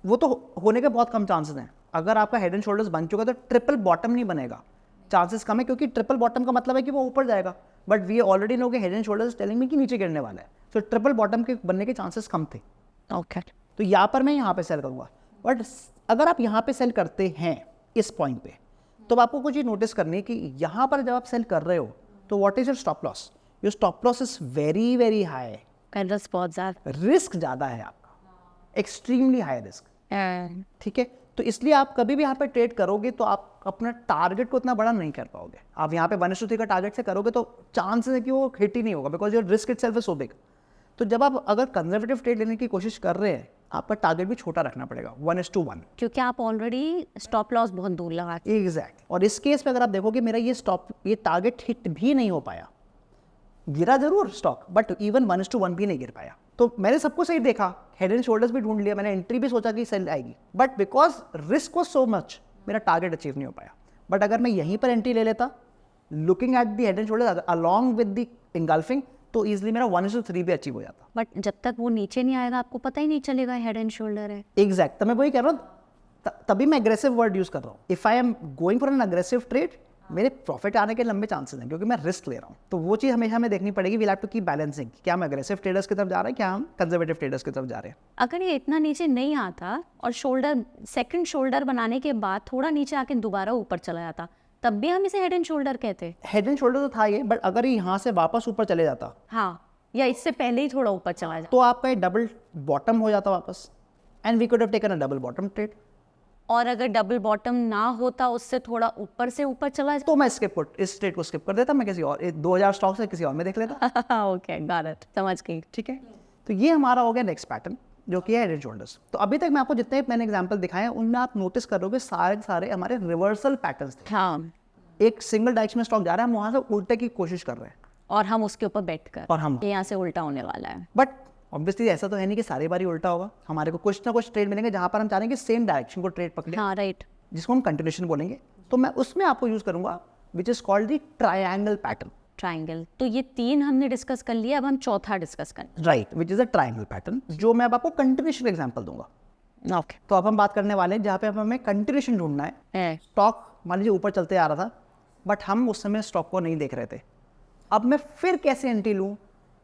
वो तो होने के बहुत कम चांसेस हैं. अगर आपका हेड एंड शोल्डर्स बन चुका है तो ट्रिपल बॉटम नहीं बनेगा, चांसेस कम है, क्योंकि ट्रिपल बॉटम का मतलब है कि वो ऊपर जाएगा, बट वी ऑलरेडी नो कि हेड एंड शोल्डर्स टेलिंग में कि नीचे गिरने वाला है. तो ट्रिपल बॉटम के बनने के चांसेस कम थे. ओके. तो यहाँ पर मैं यहाँ पे सेल करूँगा. बट अगर आप यहाँ पे सेल करते हैं इस पॉइंट पे, तो आपको कुछ चीज़ नोटिस करनी है कि यहाँ पर जब आप सेल कर रहे हो तो what is your stop loss? Your stop loss is very very high. बहुत ज़्यादा रिस्क ज़्यादा है आपका, एक्सट्रीमली हाई रिस्क. ठीक है, तो इसलिए आप कभी भी यहाँ पे ट्रेड करोगे तो आप अपना टारगेट को इतना बड़ा नहीं कर पाओगे. आप यहाँ पे 1:3 का टारगेट से करोगे तो चांसेस है कि वो हिट ही नहीं होगा, because your risk itself is so big. तो जब आप अगर कंजर्वेटिव ट्रेड लेने की कोशिश कर रहे हैं, आपका टारगेट भी छोटा रखना पड़ेगा, 1:1, क्योंकि आप ऑलरेडी स्टॉप लॉस बहुत दूर लगा. एग्जैक्ट. और इस केस पे अगर आप देखोगे मेरा ये टारगेट हिट भी नहीं हो पाया, गिरा जरूर स्टॉक, बट इवन 1:1 भी नहीं गिर पाया. तो मैंने सब कुछ सही देखा, हेड एंड शोल्डर्स भी ढूंढ लिया, मैंने एंट्री भी सोचा कि सेल आएगी, but because risk was so much मेरा टारगेट अचीव नहीं हो पाया. बट अगर मैं यहीं पर एंट्री ले लेता, looking at the head and shoulders along with the engulfing, तो ईजिली मेरा 1:3 भी अचीव हो जाता। बट जब तक वो नीचे नहीं आएगा आपको पता ही नहीं चलेगा हेड एंड शोल्डर है। एग्जैक्ट, तो मैं वही कह रहा हूँ, तभी मैं एग्रेसिव वर्ड यूज कर रहा हूँ। If I am going for an aggressive trade, मेरे प्रॉफिट आने के लंबे चांसेस हैं क्योंकि मैं रिस्क ले रहा हूँ। तो वो चीज़ हमेशा हमें देखनी पड़ेगी, we have to keep balancing, क्या हम अग्रेसिव ट्रेडर्स की तरफ जा रहे हैं, क्या हम कंजर्वेटिव ट्रेडर्स की तरफ जा रहे हैं। अगर ये इतना नीचे नहीं आता और शोल्डर सेकंड शोल्डर बनाने के बाद थोड़ा नीचे आके दोबारा ऊपर चला जाता, तब भी हम इसे हेड एंड शोल्डर कहते। हेड एंड शोल्डर तो था ये, बट अगर ये यहाँ से वापस ऊपर चले जाता, हाँ, या इससे पहले ही थोड़ा ऊपर चला जाता, तो आपका ये डबल बॉटम हो जाता वापस, and we could have taken a double bottom trade. और अगर डबल बॉटम ना होता, उससे थोड़ा ऊपर से ऊपर चला तो मैं इस ट्रेड को स्किप कर देता, मैं किसी और 2000 स्टॉक से किसी और में देख लेता। जाता। ओके, गॉट इट, समझ गई। ठीक है, तो ये हमारा हो गया नेक्स्ट पैटर्न जो कि है हेड एंड शोल्डर्स। तो अभी तक मैं आपको जितने मैंने एग्जांपल दिखाए हैं उनमें आप नोटिस करोगे सारे हमारे रिवर्सल पैटर्न्स थे। हाँ, एक सिंगल डायरेक्शन में स्टॉक जा रहा है, हम वहां से उल्टे की कोशिश कर रहे हैं, और हम उसके ऊपर बैठ कर और हम ये यहाँ से उल्टा होने वाला है। बट ऑब्वियसली ऐसा तो है नहीं कि सारी बारी उल्टा होगा। हमारे को कुछ ना कुछ ट्रेड मिलेंगे जहां पर हम चाहेंगे सेम डायरेक्शन को ट्रेड पकड़े, हाँ, राइट। जिसको हम कंटिन्यूएशन बोलेंगे। तो मैं उसमें आपको यूज करूंगा विच is called the triangle pattern. Triangle. तो ये 3 हमने डिस्कस कर लिया, अब हम चौथा डिस्कस करें। Right, which is a triangle pattern, जो मैं अब आपको कंटिन्यूएशन एग्जांपल दूंगा। ओके। तो अब हम बात करने वाले हैं जहाँ पे अब हमें कंटिन्यूएशन ढूंढना है। स्टॉक मान लीजिए ऊपर चलते आ रहा था, बट हम उस समय स्टॉक को नहीं देख रहे थे। अब मैं फिर कैसे एंट्री लूँ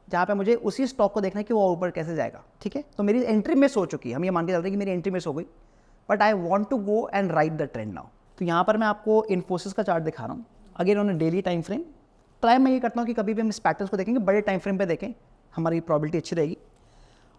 जहाँ पे मुझे उसी स्टॉक को देखना है कि वो ऊपर कैसे जाएगा। ठीक है, तो मेरी एंट्री मिस हो चुकी है, हम ये मान के चलते हैं कि मेरी एंट्री मिस हो गई, but I want to go and ride the trend now. तो यहाँ पर मैं आपको इन्फोसिस का चार्ट दिखा रहा हूँ, again on daily time frame. Try मैं ये करता हूँ कि कभी भी हम इस पैटर्न को देखेंगे बड़े टाइम फ्रेम पे देखें, हमारी प्रॉबिलिटी अच्छी रहेगी।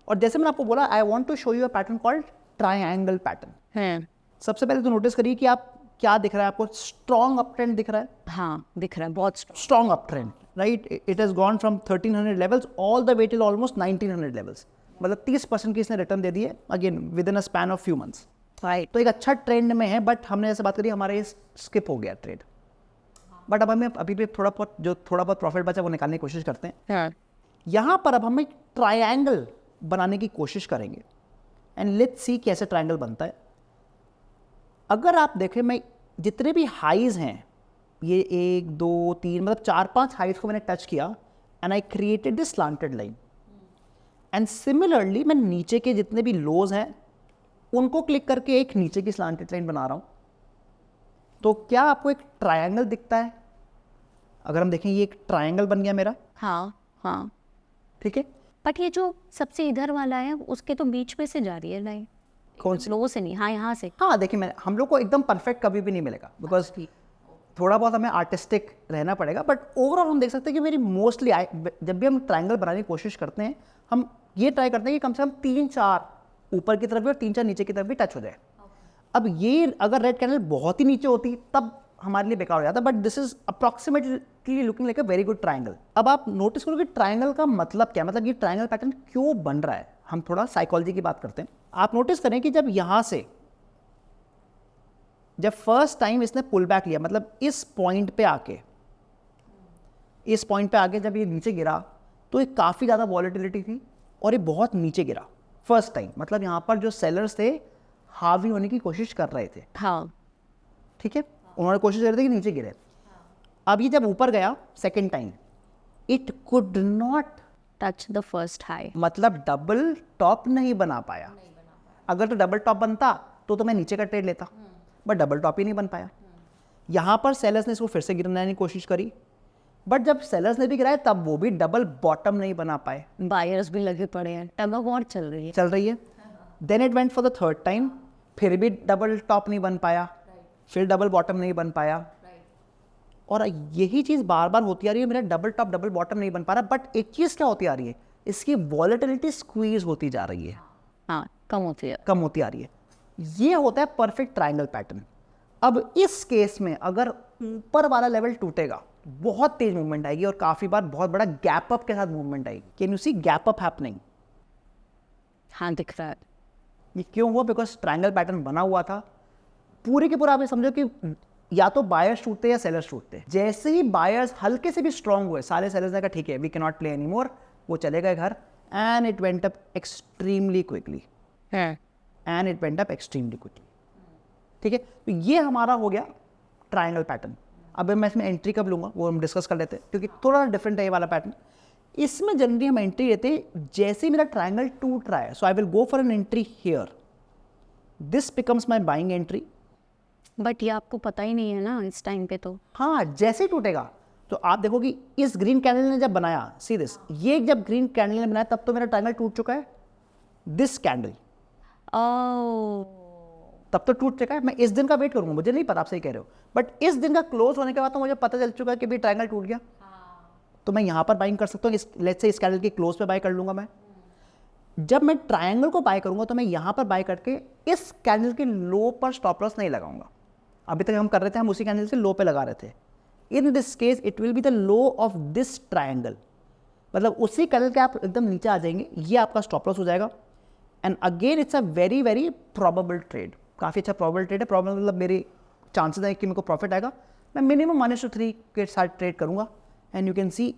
और जैसे मैंने आपको बोला, I want to show you a pattern called triangle pattern. हैं। सबसे पहले तो नोटिस करिए कि आप क्या दिख रहा है, आपको स्ट्रॉन्ग अप ट्रेंड दिख रहा है। हाँ, दिख रहा है, बहुत strong up trend, right. It has gone from 1300 levels all the way till almost 1900 levels, मतलब 30% की इसने रिटर्न दे दी है, again with in a span of few months. Right. तो एक अच्छा ट्रेंड में है, बट हमने जैसे बात करी हमारे स्किप हो गया ट्रेड, बट अब हमें अभी भी थोड़ा बहुत प्रॉफिट बचा वो निकालने की कोशिश करते हैं। हाँ, यहाँ पर अब हम एक ट्रायंगल बनाने की कोशिश करेंगे, एंड लेट्स सी कैसे ट्रायंगल बनता है। अगर आप देखें, मैं जितने भी हाइज हैं, ये 1 2 3 मतलब 4-5 हाइज को मैंने टच किया, and I created this slanted line. And similarly मैं नीचे के जितने भी लोज हैं उनको क्लिक करके एक नीचे की स्लांटेड लाइन बना रहा हूँ। तो क्या आपको एक ट्रायंगल दिखता है? अगर हम देखें, ये एक ट्रायंगल बन गया मेरा। हाँ, हाँ। ठीक है, बट ये जो सबसे इधर वाला है उसके तो बीच में से जा रही है लाइन। कौन सी? लो से नहीं, हाँ, यहाँ से। हाँ देखिए, मैं हम लोग को एकदम परफेक्ट कभी भी नहीं मिलेगा, बिकॉज थोड़ा बहुत हमें आर्टिस्टिक रहना पड़ेगा, बट ओवरऑल हम देख सकते हैं कि मेरी मोस्टली जब भी हम ट्रायंगल बनाने की कोशिश करते हैं, हम ये ट्राई करते हैं कि कम से कम 3-4 ऊपर की तरफ भी और 3-4 नीचे की तरफ भी टच हो जाए। अब ये अगर रेड कैंडल बहुत ही नीचे होती तब हमारे लिए बेकार हो जाता, but this is approximately looking like a very good triangle. अब आप नोटिस करो कि ट्रायंगल का मतलब क्या, मतलब ये ट्रायंगल पैटर्न क्यों बन रहा है। हम थोड़ा साइकोलॉजी की बात करते हैं। आप नोटिस करें कि जब यहाँ से जब फर्स्ट टाइम इसने पुल बैक लिया, मतलब इस पॉइंट पे आके जब ये नीचे गिरा, तो ये काफ़ी ज़्यादा वॉलेटिलिटी थी और ये बहुत नीचे गिरा फर्स्ट टाइम। मतलब यहाँ पर जो सेलर्स थे हावी होने की कोशिश कर रहे थे। हाँ, ठीक है, उन्होंने कोशिश कर रहे थे कि नीचे गिरे। अब ये जब ऊपर गया second time, it could not touch the first high, मतलब डबल टॉप नहीं बना पाया। अगर तो डबल टॉप बनता तो मैं नीचे का ट्रेड लेता, बट डबल टॉप ही नहीं बन पाया। यहाँ पर सेलर्स ने इसको फिर से गिराने की कोशिश करी, बट जब सेलर्स ने भी गिराया तब वो भी डबल बॉटम नहीं बना पाए। बायर्स भी लगे पड़े हैं, टग ऑफ वॉर चल रही है। Then it went for the third time, फिर भी डबल टॉप नहीं बन पाया, फिर डबल बॉटम नहीं बन पाया, और यही चीज़ बार बार होती आ रही है। मेरा डबल टॉप डबल बॉटम नहीं बन पा रहा, बट एक चीज़ क्या होती आ रही है, इसकी वॉलेटिलिटी स्क्वीज होती जा रही है। हाँ, कम होती आ रही है। ये होता है परफेक्ट ट्रायंगल पैटर्न। अब इस केस में अगर ऊपर वाला लेवल टूटेगा, बहुत तेज मूवमेंट आएगी और काफी बार बहुत बड़ा गैप अप के साथ मूवमेंट आएगी। Can you see gap up happening? हाँ, दिख रहा है। ये क्यों हुआ? बिकॉज ट्रायंगल पैटर्न बना हुआ था। पूरे के पूरा आप ये समझो कि या तो बायर्स टूटते या सेलर्स टूटते। जैसे ही बायर्स हल्के से भी स्ट्रांग हुए, सारे सेलर्स ने कहा ठीक है, we can not play any more, वो चले गए घर, and it went up extremely quickly. ठीक है, तो ये हमारा हो गया ट्रायंगल पैटर्न। अब मैं इसमें एंट्री कब लूँगा वो हम डिस्कस कर लेते हैं, क्योंकि थोड़ा डिफरेंट है ये वाला पैटर्न। इसमें जनरली हम एंट्री लेते हैं जैसे ही मेरा ट्रायंगल टूट रहा है, so I will go for an entry here, this becomes my buying entry. But ये आपको पता ही नहीं है ना इस टाइम पे तो। हाँ, जैसे ही टूटेगा तो आप देखो कि इस ग्रीन कैंडल ने जब बनाया, सी दिस, ये जब ग्रीन कैंडल ने बनाया तब तो मेरा ट्रायंगल टूट चुका है, दिस कैंडल तब तो टूट चुका है। मैं इस दिन का वेट करूंगा, मुझे नहीं पता, आप सही कह रहे हो, बट इस दिन का क्लोज होने के बाद तो मुझे पता चल चुका है कि भी ट्रायंगल टूट गया। तो मैं यहाँ पर बाइंग कर सकता हूँ, लेट्स से इस कैंडल के क्लोज पे बाय कर लूंगा मैं। जब मैं ट्रायंगल को बाय करूंगा तो मैं यहाँ पर बाय करके इस कैंडल के लो पर स्टॉप लॉस नहीं लगाऊंगा। अभी तक हम कर रहे थे, हम उसी कैंडल से लो पे लगा रहे थे। In this case it will be the low of this triangle, मतलब उसी कैंडल के आप एकदम नीचे आ जाएंगे, ये आपका स्टॉप लॉस हो जाएगा। And again it's a very very probable trade, काफ़ी अच्छा प्रोबेबल ट्रेड है। प्रोबेबल मतलब मेरे चांसेस है कि मेरे को प्रॉफिट आएगा। मैं मिनिमम -3 के साथ ट्रेड करूंगा and you can see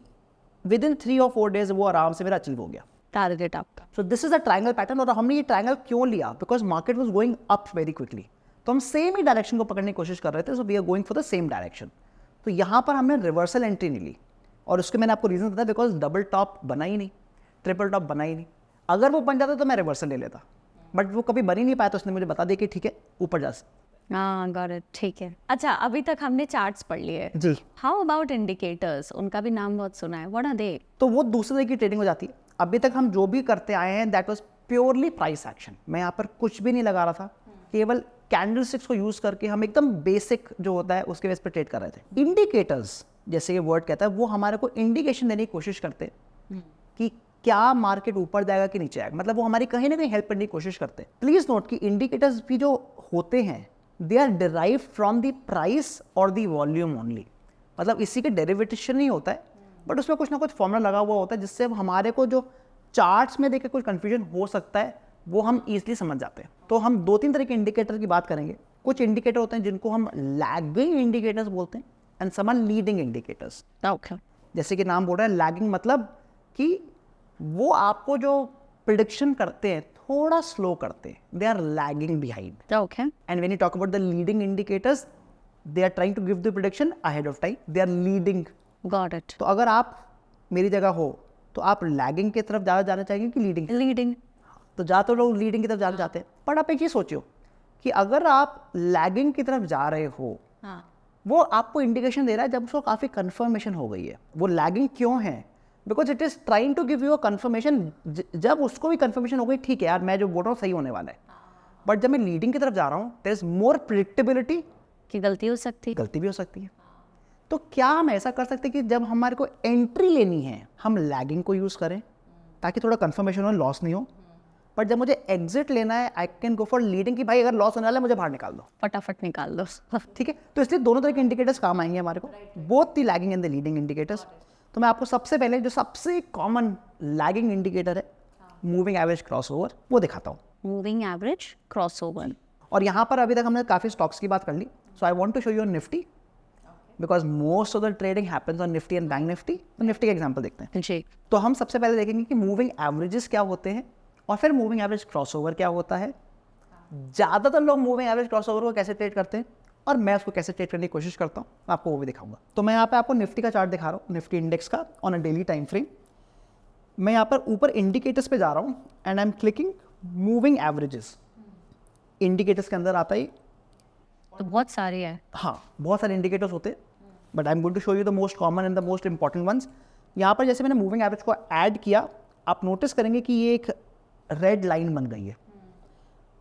with in 3 और 4 डेज वो आराम से मेरा अचीव हो गया टारगेट आपका। सो this is a triangle pattern. और हमने ये ट्रायंगल क्यों लिया? Because market was going up very quickly, तो हम सेम ही डायरेक्शन को पकड़ने की कोशिश कर रहे थे। So we are going for the same direction. तो यहाँ पर हमने रिवर्सल एंट्री नहीं ली, और उसके मैंने आपको रीजन बताया, बिकॉज डबल टॉप बना ही नहीं, ट्रिपल टॉप बना ही नहीं। अगर वो बन जाता तो मैं रिवर्सल ले लेता, बट वो कभी बन ही नहीं पाया, तो उसने मुझे बता दिया कि ठीक है ऊपर जा सकते। हाँ गॉट इट, ठीक है। अच्छा, अभी तक हमने चार्ट्स पढ़ लिए जी। How about indicators? उनका भी नाम बहुत सुना है, व्हाट आर दे? तो वो दूसरे तरह की ट्रेडिंग हो जाती है। अभी तक हम जो भी करते आए हैं that was purely price action. मैं यहाँ पर कुछ भी नहीं लगा रहा था, केवल कैंडलस्टिक्स को यूज करके हम एकदम बेसिक जो होता है उसके बेस पर ट्रेड कर रहे थे। इंडिकेटर्स जैसे ये वर्ड कहता है, वो हमारे को इंडिकेशन देने की कोशिश करते हैं कि क्या मार्केट ऊपर जाएगा कि नीचे आएगा, मतलब वो हमारी कहीं ना कहीं हेल्प करने की कोशिश करते हैं। प्लीज नोट कि इंडिकेटर्स भी जो होते हैं they are derive from the price और द वॉल्यूम ओनली, मतलब इसी के डेरिवेशन नहीं होता है, बट उसमें कुछ ना कुछ फॉर्मूला लगा हुआ होता है जिससे हमारे को जो चार्ट्स में देख के कुछ कंफ्यूजन हो सकता है वो हम ईजिली समझ जाते हैं। तो हम 2-3 तरह के इंडिकेटर की बात करेंगे। कुछ इंडिकेटर होते हैं जिनको हम लैगिंग इंडिकेटर्स बोलते हैं and some are leading indicators. Okay, जैसे कि नाम बोल रहा है लैगिंग, मतलब कि वो आपको जो प्रिडिक्शन करते हैं थोड़ा स्लो करते हैं, they are lagging behind. Okay, and when you talk about the leading indicators, they are trying to give the prediction ahead of time, they are leading. Got it. तो अगर आप मेरी जगह हो तो आप लैगिंग की तरफ ज़्यादा जाना चाहेंगे कि लीडिंग? लीडिंग। तो ज़्यादातर लोग लीडिंग की तरफ जाना चाहते हैं, पर आप एक चीज़ सोचियो कि अगर आप लैगिंग की तरफ जा रहे हो, हाँ, वो आपको इंडिकेशन दे रहा है जब उसको काफ़ी कंफर्मेशन हो गई है। वो लैगिंग क्यों है? Because it is trying to give you a confirmation. जब उसको भी कंफर्मेशन हो गई, ठीक है यार मैं जो बोल रहा हूँ सही होने वाला है, बट जब मैं लीडिंग की तरफ जा रहा हूँ देयर इज मोर प्रिडिक्टेबिलिटी कि गलती हो सकती। गलती भी हो सकती है। तो क्या हम ऐसा कर सकते हैं कि जब हमारे को एंट्री लेनी है हम लैगिंग को यूज़ करें ताकि थोड़ा कंफर्मेशन हो, लॉस नहीं हो, बट जब मुझे एग्जिट लेना है आई कैन गो फॉर लीडिंग कि भाई अगर लॉस होने वाला है मुझे बाहर निकाल दो, फटाफट निकाल दो। ठीक है। तो इसलिए दोनों तरह के इंडिकेटर्स काम आएंगे हमारे को, both the lagging and the leading indicators. तो मैं आपको सबसे पहले जो सबसे कॉमन लैगिंग इंडिकेटर है मूविंग एवरेज क्रॉसओवर वो दिखाता हूँ। Moving average crossover. और यहाँ पर अभी तक हमने काफ़ी स्टॉक्स की बात कर ली, so I want to show you Nifty because most of the trading happens on Nifty and bank Nifty. तो निफ्टी का एग्जांपल देखते हैं। जी। तो हम सबसे पहले देखेंगे कि मूविंग एवरेजेस क्या होते हैं और फिर मूविंग एवरेज क्रॉसओवर क्या होता है। ज़्यादातर लोग मूविंग एवरेज क्रॉसओवर को कैसे ट्रेड करते हैं और मैं उसको कैसे ट्रेड करने की कोशिश करता हूँ, मैं आपको वो भी दिखाऊंगा। तो मैं यहाँ पे आपको निफ्टी का चार्ट दिखा रहा हूँ, निफ्टी इंडेक्स का on a daily time frame. मैं यहाँ पर ऊपर इंडिकेटर्स पे जा रहा हूँ and I am clicking moving averages. Indicators के अंदर आता है, तो बहुत सारे हैं। हाँ बहुत सारे इंडिकेटर्स होते हैं, but I am going to show you the most common and the most important ones. यहाँ पर जैसे मैंने मूविंग एवरेज को ऐड किया, आप नोटिस करेंगे कि ये एक रेड लाइन बन गई है।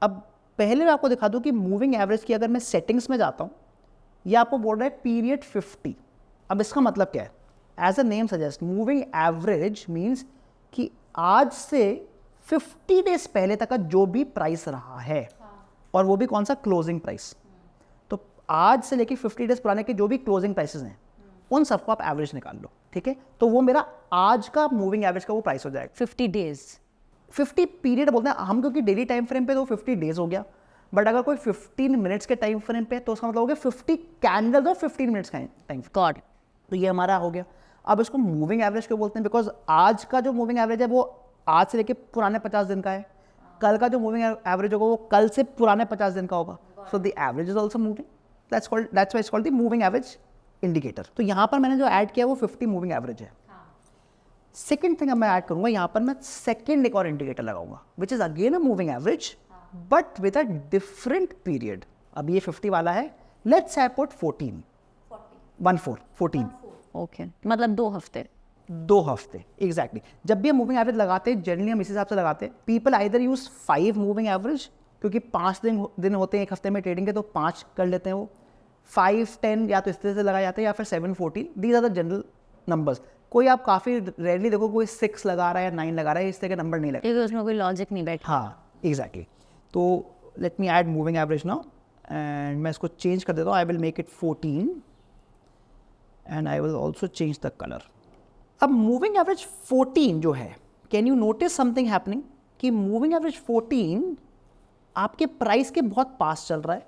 अब पहले मैं आपको दिखा दूँ कि मूविंग एवरेज की अगर मैं सेटिंग्स में जाता हूँ, ये आपको बोल रहा है पीरियड 50। अब इसका मतलब क्या है? As a name suggest, moving average means कि आज से 50 डेज पहले तक का जो भी प्राइस रहा है, और वो भी कौन सा? Closing price. तो आज से लेके 50 डेज पुराने के जो भी क्लोजिंग प्राइसेस हैं उन सबको आप एवरेज निकाल लो, ठीक है। तो वो मेरा आज का मूविंग एवरेज का वो प्राइस हो जाएगा। 50 डेज, 50 पीरियड बोलते हैं हम, क्योंकि डेली टाइम फ्रेम पे तो 50 डेज हो गया, बट अगर कोई 15 मिनट्स के टाइम फ्रेम पे तो उसका मतलब हो गया 50 कैंडल्स और 15 मिनट्स का टाइम। गॉड। तो ये हमारा हो गया। अब इसको मूविंग एवरेज क्यों बोलते हैं? बिकॉज आज का जो मूविंग एवरेज है वो आज से लेके पुराने 50 दिन का है, कल का जो मूविंग एवरेज होगा वो कल से पुराने 50 दिन का होगा। So the average is also moving, that's why it's called the moving average indicator. तो यहाँ पर मैंने जो ऐड किया वो 50 मूविंग एवरेज है। सेकेंड थिंग मैं ऐड करूंगा, यहाँ पर मैं सेकेंड एक और इंडिकेटर लगाऊंगा which is again a moving average but with a different period. अब ये 50 वाला है, लेट्स आई पुट 14. ओके, मतलब 2 हफ्ते. 2 हफ्ते एग्जैक्टली. जब भी हम मूविंग एवरेज लगाते हैं जनरली हम इस हिसाब से लगाते हैं. People either use 5 moving average, क्योंकि 5 दिन होते हैं एक हफ्ते में ट्रेडिंग के, तो 5 कर लेते हैं वो. 5, 10 या तो इस तरह से लगाए जाते हैं, या फिर 7, 14. These are the general numbers. कोई आप काफ़ी रेयरली देखो कोई 6 लगा रहा है या 9 लगा रहा है, इस तरह के नंबर नहीं लगते. क्योंकि उसमें कोई लॉजिक नहीं बैठा. हाँ एग्जैक्टली. तो let me add moving average now and मैं इसको चेंज कर देता हूँ. I will make it 14 and I will also change the colour. अब मूविंग एवरेज 14 जो है, can you notice something happening कि मूविंग एवरेज 14 आपके प्राइस के बहुत पास चल रहा है,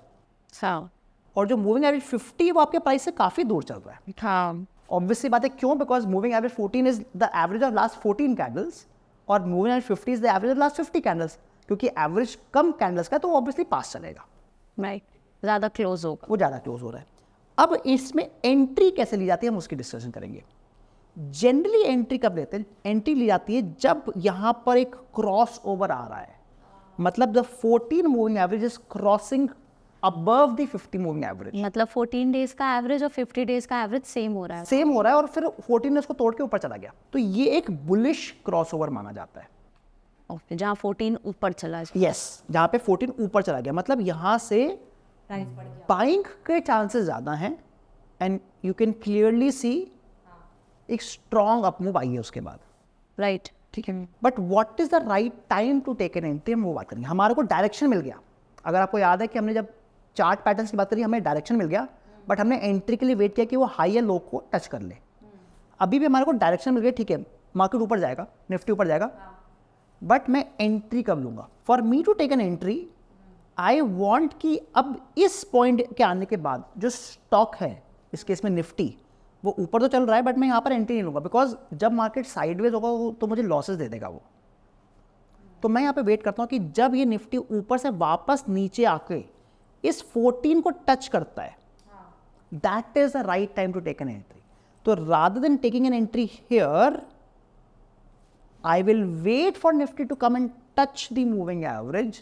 हाँ और जो मूविंग एवरेज 50 वो आपके प्राइस से काफ़ी दूर चल रहा है. हाँ. ऑब्वियसली बात है, क्यों? Because moving average 14 is the average of last 14 candles और moving average 50 is the average of last 50 candles. क्योंकि एवरेज कम कैंडल्स का, तो वो ऑब्वियसली पास चलेगा, राइट, ज़्यादा क्लोज होगा. वो ज़्यादा क्लोज हो रहा है. अब इसमें एंट्री कैसे ली जाती है हम उसकी डिस्कशन करेंगे. जनरली एंट्री कब लेते हैं? एंट्री ली जाती है जब यहाँ पर एक क्रॉस ओवर आ रहा है, मतलब the 14 moving average is crossing above the 50 moving average. मतलब 14 डेज का एवरेज और 50 डेज का एवरेज सेम हो रहा है. सेम हो रहा है और फिर 14 ने उसको तोड़ के ऊपर चला गया, तो ये एक बुलिश क्रॉस ओवर माना जाता है. ओके, जहाँ 14 ऊपर चला जाए. यस, जहाँ पे 14 ऊपर चला गया, मतलब यहाँ से बाइंग के चांसेस ज़्यादा हैं and you can clearly see एक स्ट्रॉन्ग अप मूव आई है उसके बाद. राइट. ठीक है, but what is the right time to take an entry, हम वो बात करेंगे. हमारे को डायरेक्शन मिल गया. अगर आपको याद है कि हमने जब चार्ट पैटर्न्स की बात करी, हमें डायरेक्शन मिल गया, बट हमने एंट्री के लिए वेट किया कि वो हाई या लो को टच कर ले. अभी भी हमारे को डायरेक्शन मिल गया, ठीक है, मार्केट ऊपर जाएगा, निफ्टी ऊपर जाएगा, बट मैं एंट्री कब लूँगा? For me to take an entry I want कि अब इस पॉइंट के आने के बाद जो स्टॉक है, इस केस में निफ्टी, वो ऊपर तो चल रहा है, बट मैं यहाँ पर एंट्री नहीं लूँगा, बिकॉज जब मार्केट साइडवेज होगा तो मुझे लॉसेस दे देगा वो. तो मैं यहाँ पे वेट करता हूँ कि जब ये निफ्टी ऊपर से वापस नीचे आके इस 14 को टच करता है, that is the right time to take an entry. तो rather than taking an entry here, I will wait for Nifty to come and touch the moving average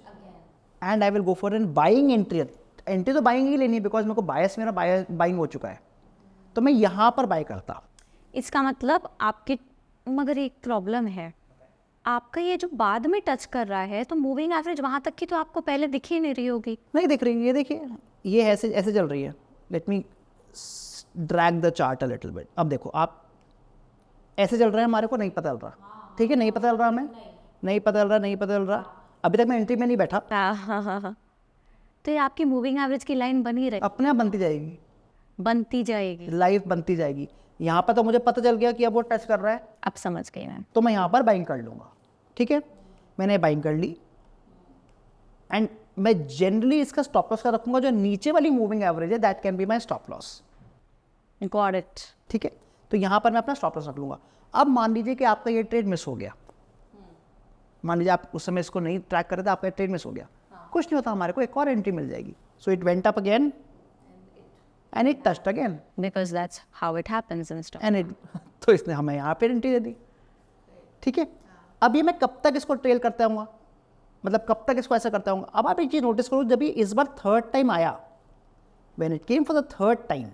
and I will go for an buying entry. Entry तो buying ही लेनी है because मेरे को bias, मेरा buying हो चुका है, तो मैं यहाँ पर buy करता. इसका मतलब आपके, मगर एक प्रॉब्लम है, आपका ये जो बाद में टच कर रहा है, तो मूविंग एवरेज वहाँ तक की तो आपको पहले दिख ही नहीं रही होगी. नहीं दिख रही है, ये देखिए, ये ऐसे ऐसे चल रही है. Let me drag the chart a little bit. अब देखो, आप ऐसे चल रहे हैं, हमारे को नहीं पता चल रहा. ठीक है, नहीं पता चल रहा हमें, नहीं पता चल रहा. अभी तक मैं एंट्री में नहीं बैठा. हाँ. तो ये आपकी मूविंग एवरेज की लाइन बनी रहे, अपने आप बनती जाएगी, लाइफ बनती जाएगी. यहाँ पर तो मुझे पता चल गया कि अब वो टच कर रहा है, अब समझ गई मैं. तो मैं यहाँ पर बाइंग कर लूँगा. ठीक है, मैंने बाइंग कर ली एंड मैं जनरली इसका स्टॉप लॉस का रखूँगा. जो नीचे वाली मूविंग एवरेज है, that can be my stop loss. Got it. ठीक है, तो यहाँ पर मैं अपना स्टॉप लॉस रख लूँगा. अब मान लीजिए कि आपका ये ट्रेड मिस हो गया. मान लीजिए आप उस समय इसको नहीं ट्रैक कर रहे थे, आपका ट्रेड मिस हो गया. कुछ नहीं होता, हमारे को एक और एंट्री मिल जाएगी. So it went up again and it touched again, because that's how it happens in stock. And it, तो इसने हमें यहाँ पे एंट्री दे दी. ठीक है, अब ये मैं कब तक इसको ट्रेल करता हूँ, मतलब कब तक इसको ऐसा करता हूँ. अब आप एक चीज़ नोटिस करो, जब ये इस बार थर्ड टाइम आया, when it came for the third time,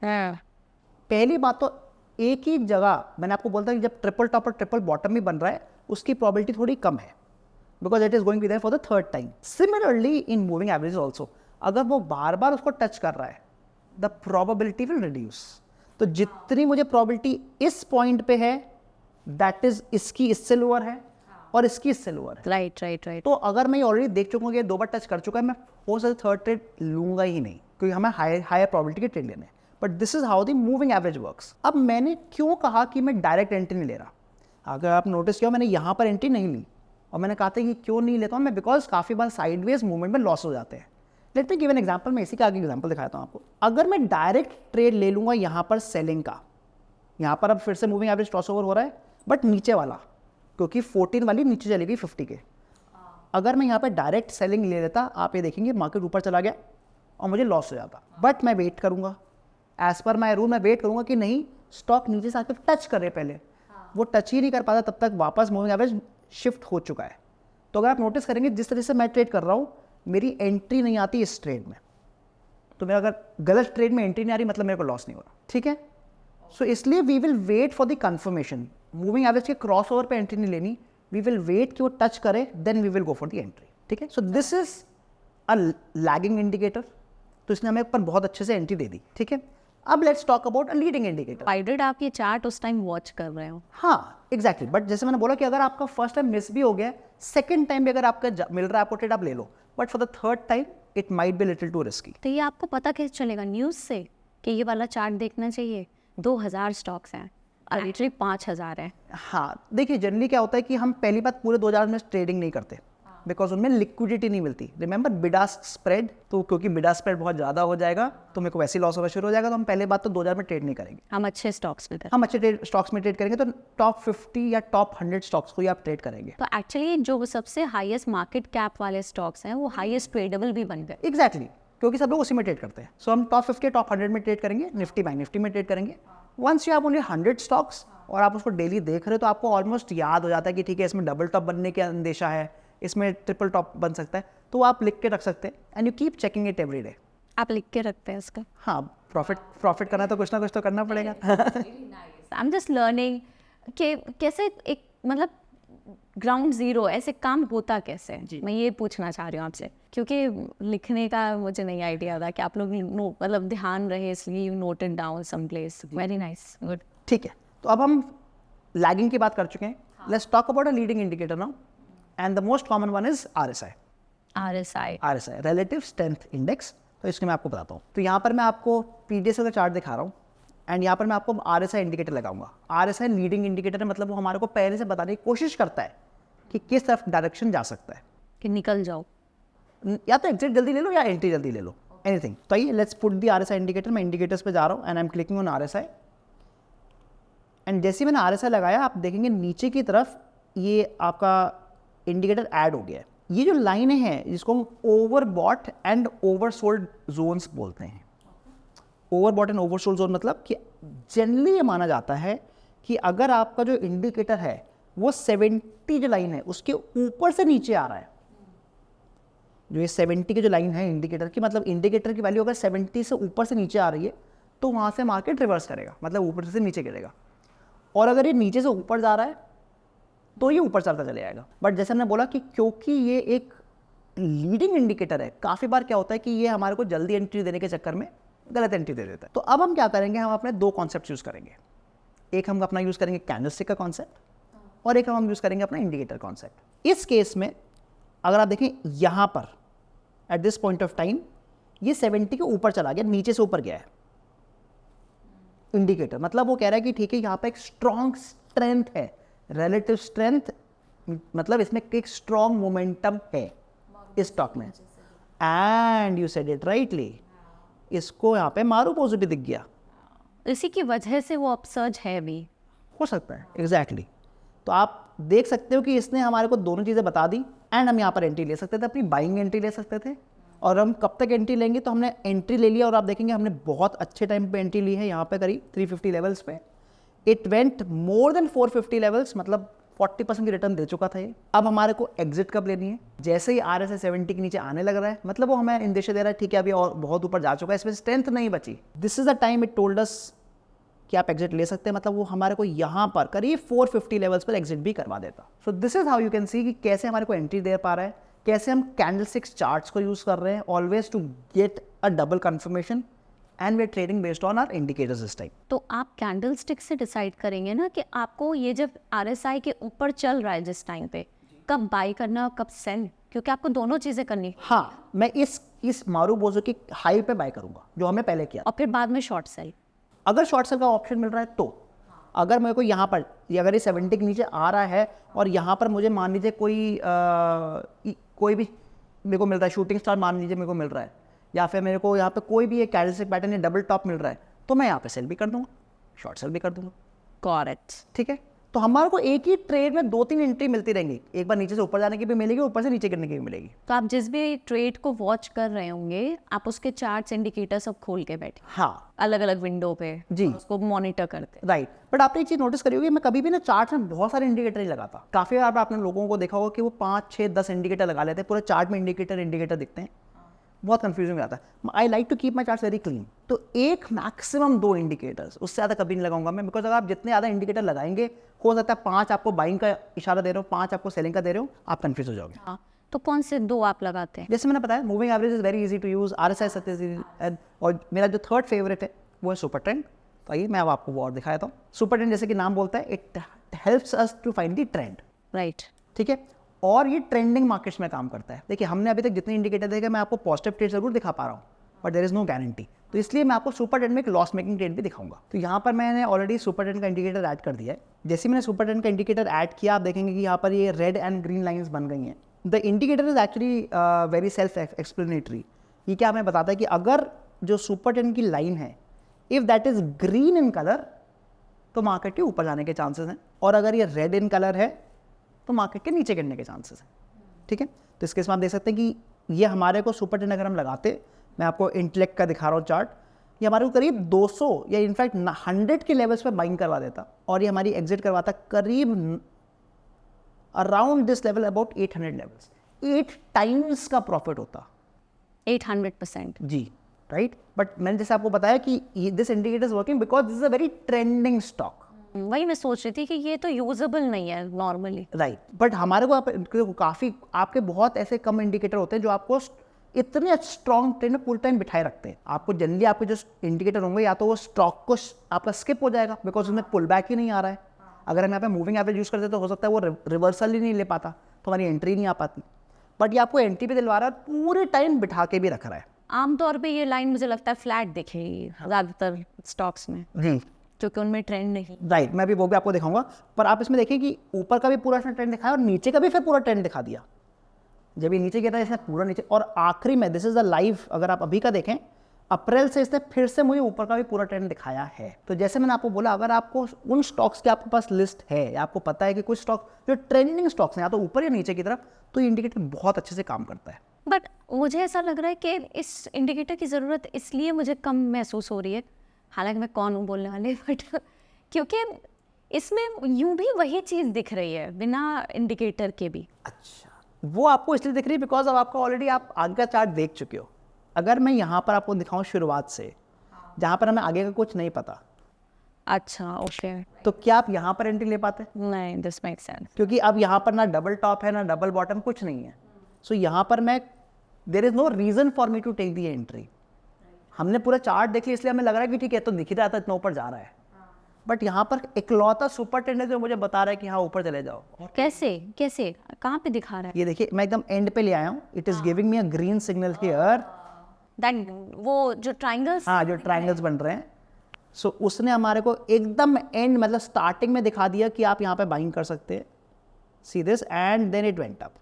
पहली बात तो एक ही जगह मैंने आपको बोलता कि जब ट्रिपल टॉप और ट्रिपल बॉटम भी बन रहा है, उसकी प्रोबेबिलिटी थोड़ी कम है, because it is going be there for the third time. Similarly in moving average also, अगर वो बार बार उसको टच कर रहा है, द प्रोबेबिलिटी विल रिड्यूस. तो जितनी मुझे प्रोबेबिलिटी इस पॉइंट पे है, दैट इज इसकी इससे लोअर है और इसकी इससे लोअर है. राइट. तो अगर मैं ऑलरेडी देख चुका हूँ कि 2 बार टच कर चुका है, मैं हो सकता थर्ड ट्रेड लूंगा ही नहीं, क्योंकि हमें हायर प्रोबेबिलिटी के ट्रेड लेने हैं. But this is how the moving average works. अब मैंने क्यों कहा कि मैं डायरेक्ट एंट्री नहीं ले रहा? अगर आप नोटिस किया, मैंने यहाँ पर एंट्री नहीं ली, और मैंने कहा था कि क्यों नहीं लेता हूँ मैं, बिकॉज काफ़ी बार साइडवेज मूवमेंट में लॉस हो जाते हैं. Let me give an example. मैं इसी का आगे एग्जांपल दिखाता हूँ आपको. अगर मैं डायरेक्ट ट्रेड ले लूँगा यहाँ पर सेलिंग का, यहाँ पर अब फिर से मूविंग एवरेज क्रॉस ओवर हो रहा है, बट नीचे वाला, क्योंकि 14 वाली नीचे चली गई 50 के. अगर मैं यहाँ पर डायरेक्ट सेलिंग ले लेता, आप ये देखेंगे मार्केट ऊपर चला गया और मुझे लॉस हो जाता. बट मैं वेट करूँगा, एज पर माई रूल मैं वेट करूँगा कि नहीं, स्टॉक नीचे से आकर टच करे पहले, वो टच ही नहीं कर पाता तब तक वापस मूविंग एवरेज शिफ्ट हो चुका है। तो अगर आप नोटिस करेंगे जिस तरह से मैं ट्रेड कर रहा हूँ मेरी एंट्री नहीं आती इस ट्रेड में, तो मेरा अगर गलत ट्रेड में एंट्री नहीं आ रही मतलब मेरे को लॉस नहीं हो रहा, ठीक है। सो इसलिए we will wait for the confirmation, moving average के क्रॉस ओवर पर एंट्री नहीं लेनी, वी विल वेट कि वो टच करे then we will go for the entry, ठीक है। So this is a lagging indicator, तो इसने हमें ऊपर बहुत अच्छे से एंट्री दे दी, ठीक है। अब let's talk about a leading indicator. Provided आप ये चार्ट उस टाइम वॉच कर रहे हो। हाँ एग्जैक्टली, बट जैसे मैंने बोला कि अगर आपका फर्स्ट टाइम मिस भी हो गया, सेकंड टाइम भी अगर आपका मिल रहा है आपको ट्रेड, आप ले लो, but for the third time it might be little too risky. तो ये आपको पता कैसे चलेगा न्यूज़ से कि ये वाला चार्ट देखना चाहिए? 2000 स्टॉक्स हैं, एक्चुअली 5000 है। हाँ देखिए, जनरली क्या होता है कि हम पहली बात पूरे 2000 में ट्रेडिंग नहीं करते बिकॉज उनमें लिक्विडिटी नहीं मिलती। रिमेंबर बिडास्क स्प्रेड, तो क्योंकि बिडास्क स्प्रेड बहुत ज़्यादा हो जाएगा तो मेरे को वैसे लॉस होना शुरू हो जाएगा, तो हम पहले बात तो 2000 में ट्रेड नहीं करेंगे। हम अच्छे स्टॉक्स में हम अच्छे स्टॉक्स में ट्रेड करेंगे तो टॉप 50 या टॉप 100 स्टॉक्स को ही आप ट्रेड करेंगे। तो एक्चुअली जो सबसे हाईएस्ट मार्केट कैप वाले स्टॉक्स हैं वो हाईएस्ट ट्रेडेबल भी बन गए। एग्जैक्टली, क्योंकि सब लोग उसी में ट्रेड करते हैं। सो हम टॉप 50 टॉप 100 में ट्रेड करेंगे, निफ्टी बैंक निफ्टी में ट्रेड करेंगे। Once you have only 100 stocks और आप उसको डेली देख रहे हो तो आपको ऑलमोस्ट याद हो जाता है कि ठीक है इसमें डबल टॉप बनने का अंदेशा है, इसमें ट्रिपल टॉप बन सकता है, तो आप लिख के रख सकते हैं and you keep checking it every day. आप लिख के रखते हैं इसका? हाँ, प्रॉफिट करना है तो कुछ ना कुछ तो करना पड़ेगा। आई एम जस्ट लर्निंग कि कैसे एक मतलब ग्राउंड जीरो ऐसे काम होता कैसे, मैं ये पूछना चाह रही हूँ आपसे, क्योंकि लिखने का मुझे नहीं आइडिया था कि आप लोग मतलब ध्यान रहे इसलिए you note it down some place. Very nice, good. ठीक है, तो अब हम लैगिंग की बात कर चुके हैं, let's talk about a leading indicator now and the most common one is RSI, relative strength index. तो इसको मैं आपको बताता हूँ। तो यहाँ पर मैं आपको PDS का चार्ट दिखा रहा हूँ एंड यहाँ पर मैं आपको RSI इंडिकेटर लगाऊंगा। RSI लीडिंग इंडिकेटर है, मतलब वो हमारे को पहले से बताने की कोशिश करता है कि किस तरफ डायरेक्शन जा सकता है, कि निकल जाओ, या तो एग्जिट जल्दी ले लो या एंट्री जल्दी ले लो, एनीथिंग। तो आइए let's put the RSI indicator. मैं इंडिकेटर्स पे जा रहा हूँ and I am clicking on RSI and जैसे मैंने RSI लगाया आप देखेंगे नीचे की तरफ ये आपका इंडिकेटर ऐड हो गया है। ये जो लाइनें हैं जिसको हम ओवरबॉट एंड ओवरसोल्ड जोन्स बोलते हैं। ओवरबॉट एंड ओवरसोल्ड जोन मतलब कि जनरली ये माना जाता है कि अगर आपका जो इंडिकेटर है वो 70 जो लाइन है उसके ऊपर से नीचे आ रहा है, जो ये 70 की जो लाइन है इंडिकेटर की, मतलब इंडिकेटर की वैल्यू अगर 70 से ऊपर से नीचे आ रही है तो वहाँ से मार्केट रिवर्स करेगा, मतलब ऊपर से नीचे गिरेगा। और अगर ये नीचे से ऊपर जा रहा है तो ये ऊपर चलता चले जाएगा। बट जैसे हमने बोला कि क्योंकि ये एक लीडिंग इंडिकेटर है, काफ़ी बार क्या होता है कि ये हमारे को जल्दी एंट्री देने के चक्कर में गलत एंट्री दे देता है। तो अब हम क्या करेंगे, हम अपने दो कॉन्सेप्ट यूज़ करेंगे। एक हम अपना यूज़ करेंगे कैंडलस्टिक का कॉन्सेप्ट और एक हम यूज़ करेंगे अपना इंडिकेटर कॉन्सेप्ट। इस केस में अगर आप देखें यहाँ पर eight this point of time ये 70 के ऊपर चला गया, नीचे से ऊपर गया है इंडिकेटर, मतलब वो कह रहा है कि ठीक है यहाँ पे एक स्ट्रॉन्ग स्ट्रेंथ है, रिलेटिव स्ट्रेंथ, मतलब इसमें एक स्ट्रॉन्ग मोमेंटम है इस स्टॉक में। And you said it rightly, इसको यहाँ पे मारू पॉजिटिव दिख गया, इसी की वजह से वो अपसर्ज है भी, हो सकता है। एग्जैक्टली तो आप देख सकते हो कि इसने हमारे को दोनों चीज़ें बता दी एंड हम यहाँ पर एंट्री ले सकते थे, अपनी बाइंग एंट्री ले सकते थे। और हम कब तक एंट्री लेंगे, तो हमने एंट्री ले लिया और आप देखेंगे हमने बहुत अच्छे टाइम पे एंट्री ली है, यहाँ पे करीब 350 लेवल्स पे। It went more than 450 levels, मतलब 40% की रिटर्न दे चुका था ये। अब हमारे को एग्जिट कब लेनी है, जैसे ही RSI 70 के नीचे आने लग रहा है, मतलब वो हमें इंदिशा दे रहा है ठीक है अभी और बहुत ऊपर जा चुका है, इसमें स्ट्रेंथ नहीं बची। This is the time it told us कि आप एग्जिट ले सकते हैं, मतलब वो हमारे को यहाँ पर करीब 450 लेवल्स पर एग्जिट भी करवा देता। सो this is how you can see कि कैसे हमारे को एंट्री दे पा रहा है, कैसे हम कैंडलस्टिक्स चार्ट्स को यूज़ कर रहे हैं always to get a double confirmation and we are trading based on our indicators this time. तो आप कैंडलस्टिक से डिसाइड करेंगे ना कि आपको ये जब RSI के ऊपर चल रहा है जिस टाइम पे, कब बाई करना कब सेल, क्योंकि आपको दोनों चीज़ें करनी। हाँ, मैं इस मारू बोजो की हाई पे बाय करूंगा जो हमें पहले किया, और फिर बाद में शॉर्ट सेल। अगर शॉर्ट सेल का ऑप्शन मिल रहा है तो। अगर मेरे को यहाँ पर अगर ये 70 के नीचे आ रहा है और यहाँ पर मुझे मान लीजिए कोई भी मेरे को मिल रहा है, शूटिंग स्टार मान लीजिए मेरे को मिल रहा है, या फिर मेरे को यहाँ पे कोई भी एक कैंडलस्टिक पैटर्न या डबल टॉप मिल रहा है, तो मैं यहाँ पे सेल भी कर दूंगा, शॉर्ट सेल भी कर दूंगा। करेक्ट। ठीक है, तो हमारे को एक ही ट्रेड में 2-3 एंट्री मिलती रहेंगी, एक बार नीचे से ऊपर जाने की भी मिलेगी, ऊपर से नीचे गिरने की भी मिलेगी। तो आप जिस भी ट्रेड को वॉच कर रहे होंगे आप उसके चार्ट्स इंडिकेटर सब खोल के बैठे हाँ अलग अलग विंडो पे जी, और उसको मॉनिटर करते। राइट। बट आपने एक चीज नोटिस करी होगी, मैं कभी भी ना चार्ट में बहुत सारे इंडिकेटर नहीं लगाता। काफी बार आपने लोगों को देखा होगा कि वो 5, 6, 10 इंडिकेटर लगा लेते हैं, पूरे चार्ट में इंडिकेटर दिखते हैं, बहुत कंफ्यूजिंग आता है। I like to keep my chart very clean. तो एक मैक्सिमम 2 इंडिकेटर्स, उससे ज़्यादा कभी नहीं लगाऊंगा मैं, बिकॉज अगर आप जितने ज़्यादा इंडिकेटर लगाएंगे, हो सकता है 5 आपको बाइंग का इशारा दे रहे हो, 5 आपको सेलिंग का दे रहे हो, आप कंफ्यूज हो जाओगे। हाँ, तो कौन से 2 आप लगाते हैं? जैसे मैंने बताया, moving average is very easy to use, RSI सत्य, और मेरा जो थर्ड फेवरेट है वो है सुपर ट्रेंड। तो आइए मैं अब आपको वो और दिखाया था। सुपर ट्रेंड जैसे कि नाम बोलता है, it helps us to find the trend, right. ठीक है, और ये ट्रेंडिंग मार्केट्स में काम करता है। देखिए हमने अभी तक जितने इंडिकेटर देखे, मैं आपको पॉजिटिव ट्रेड जरूर दिखा पा रहा हूँ, but there is no guarantee. तो इसलिए मैं आपको सुपर ट्रेंड में एक लॉस मेकिंग ट्रेड भी दिखाऊंगा। तो यहाँ पर मैंने ऑलरेडी सुपर ट्रेंड का इंडिकेटर ऐड कर दिया है। जैसे मैंने सुपर ट्रेंड का इंडिकेटर ऐड किया, आप देखेंगे कि यहाँ पर ये रेड एंड ग्रीन लाइन्स बन गई हैं। The indicator is actually very self explanatory. ये क्या हमें बताता है कि अगर जो सुपर ट्रेंड की लाइन है, if that is green in colour, तो मार्केट के ऊपर जाने के चांसेस हैं, और अगर ये रेड इन कलर है तो मार्केट के नीचे गिरने के चांसेस हैं, ठीक है। तो इस केस में आप देख सकते हैं कि ये हमारे को सुपर ट्रेंड अगर हम लगाते, मैं आपको इंटेलेक्ट का दिखा रहा हूँ चार्ट, ये हमारे को करीब 200 या इनफैक्ट 100 के लेवल्स पे बाइंग करवा देता, और ये हमारी एग्जिट करवाता करीब around this level, about 800 levels. 8 times का प्रॉफिट होता, 800%। जी, राइट। बट मैंने जैसे आपको बताया कि this indicator is working because this is a very trending stock. वही मैं सोच रही थी कि ये तो यूजेबल नहीं है नॉर्मली, राइट। बट हमारे को काफ़ी आपके बहुत ऐसे कम इंडिकेटर होते हैं जो आपको इतने स्ट्रॉन्ग ट्रेंड में पूरे टाइम बिठाए रखते हैं। आपको जनरली आपके जो इंडिकेटर होंगे, या तो वो स्टॉक को आपका स्किप हो जाएगा बिकॉज उसमें पुल बैक ही नहीं आ रहा है। अगर हम यहाँ पे मूविंग एवरेज यूज़ करते तो हो सकता है वो रिवर्सल ही नहीं ले पाता, तो हमारी एंट्री नहीं आ पाती। बट ये आपको एंट्री भी दिलवा रहा है, पूरे टाइम बिठा के भी रख रहा है। आमतौर पे ये लाइन मुझे लगता है फ्लैट दिखेगी ज़्यादातर स्टॉक्स में, जी, क्योंकि उनमें ट्रेंड नहीं। राइट। मैं भी वो भी आपको दिखाऊंगा, पर आप इसमें देखिए कि ऊपर का भी पूरा इसने ट्रेंड दिखाया और नीचे का भी फिर पूरा ट्रेंड दिखा दिया। जब ये नीचे गिरा इसने पूरा नीचे, और आखिरी में दिस इज द लाइव, अगर आप अभी का देखें, अप्रैल से इसने फिर से मुझे ऊपर का भी पूरा ट्रेंड दिखाया है। तो जैसे मैंने आपको बोला, अगर आपको उन स्टॉक्स की आपके पास लिस्ट है, या आपको पता है कि कुछ स्टॉक जो ट्रेंडिंग स्टॉक्स हैं, या तो ऊपर या नीचे की तरफ, तो ये इंडिकेटर बहुत अच्छे से काम करता है। बट मुझे ऐसा लग रहा है कि इस इंडिकेटर की ज़रूरत इसलिए मुझे कम महसूस हो रही है, हालांकि मैं कौन हूँ बोलने वाले, बट क्योंकि इसमें यूं भी वही चीज़ दिख रही है बिना इंडिकेटर के भी। अच्छा, वो आपको इसलिए दिख रही है बिकॉज अब आपको ऑलरेडी आप आगे का चार्ट देख चुके हो। अगर मैं यहाँ पर आपको दिखाऊं शुरुआत से, जहाँ पर हमें आगे का कुछ नहीं पता, अच्छा ओके, तो क्या आप यहाँ पर एंट्री ले पाते? नहीं, दिस मेक सेंस। क्योंकि अब यहाँ पर ना डबल टॉप है ना डबल बॉटम, कुछ नहीं है। सो यहाँ पर मैं, there is no reason for me to take the entry. हमने पूरा चार्ट देख लिया, इसलिए हमें लग रहा है कि ठीक है, तो दिख ही रहा था इतना ऊपर जा रहा है। बट यहाँ पर इकलौता सुपर ट्रेंड है जो मुझे बता रहा है कि हाँ ऊपर चले जाओ। कैसे कैसे कहाँ पे दिखा रहा है? ये देखिए, मैं एकदम एंड पे ले आया हूँ। It is giving me a green signal here. That वो जो ट्रायंगल्स, हाँ, जो ट्रायंगल्स बन रहे हैं, सो उसने हमारे को एकदम एंड, मतलब स्टार्टिंग में दिखा दिया कि आप यहाँ पे बाइंग कर सकते हैं। See this, and then it went up.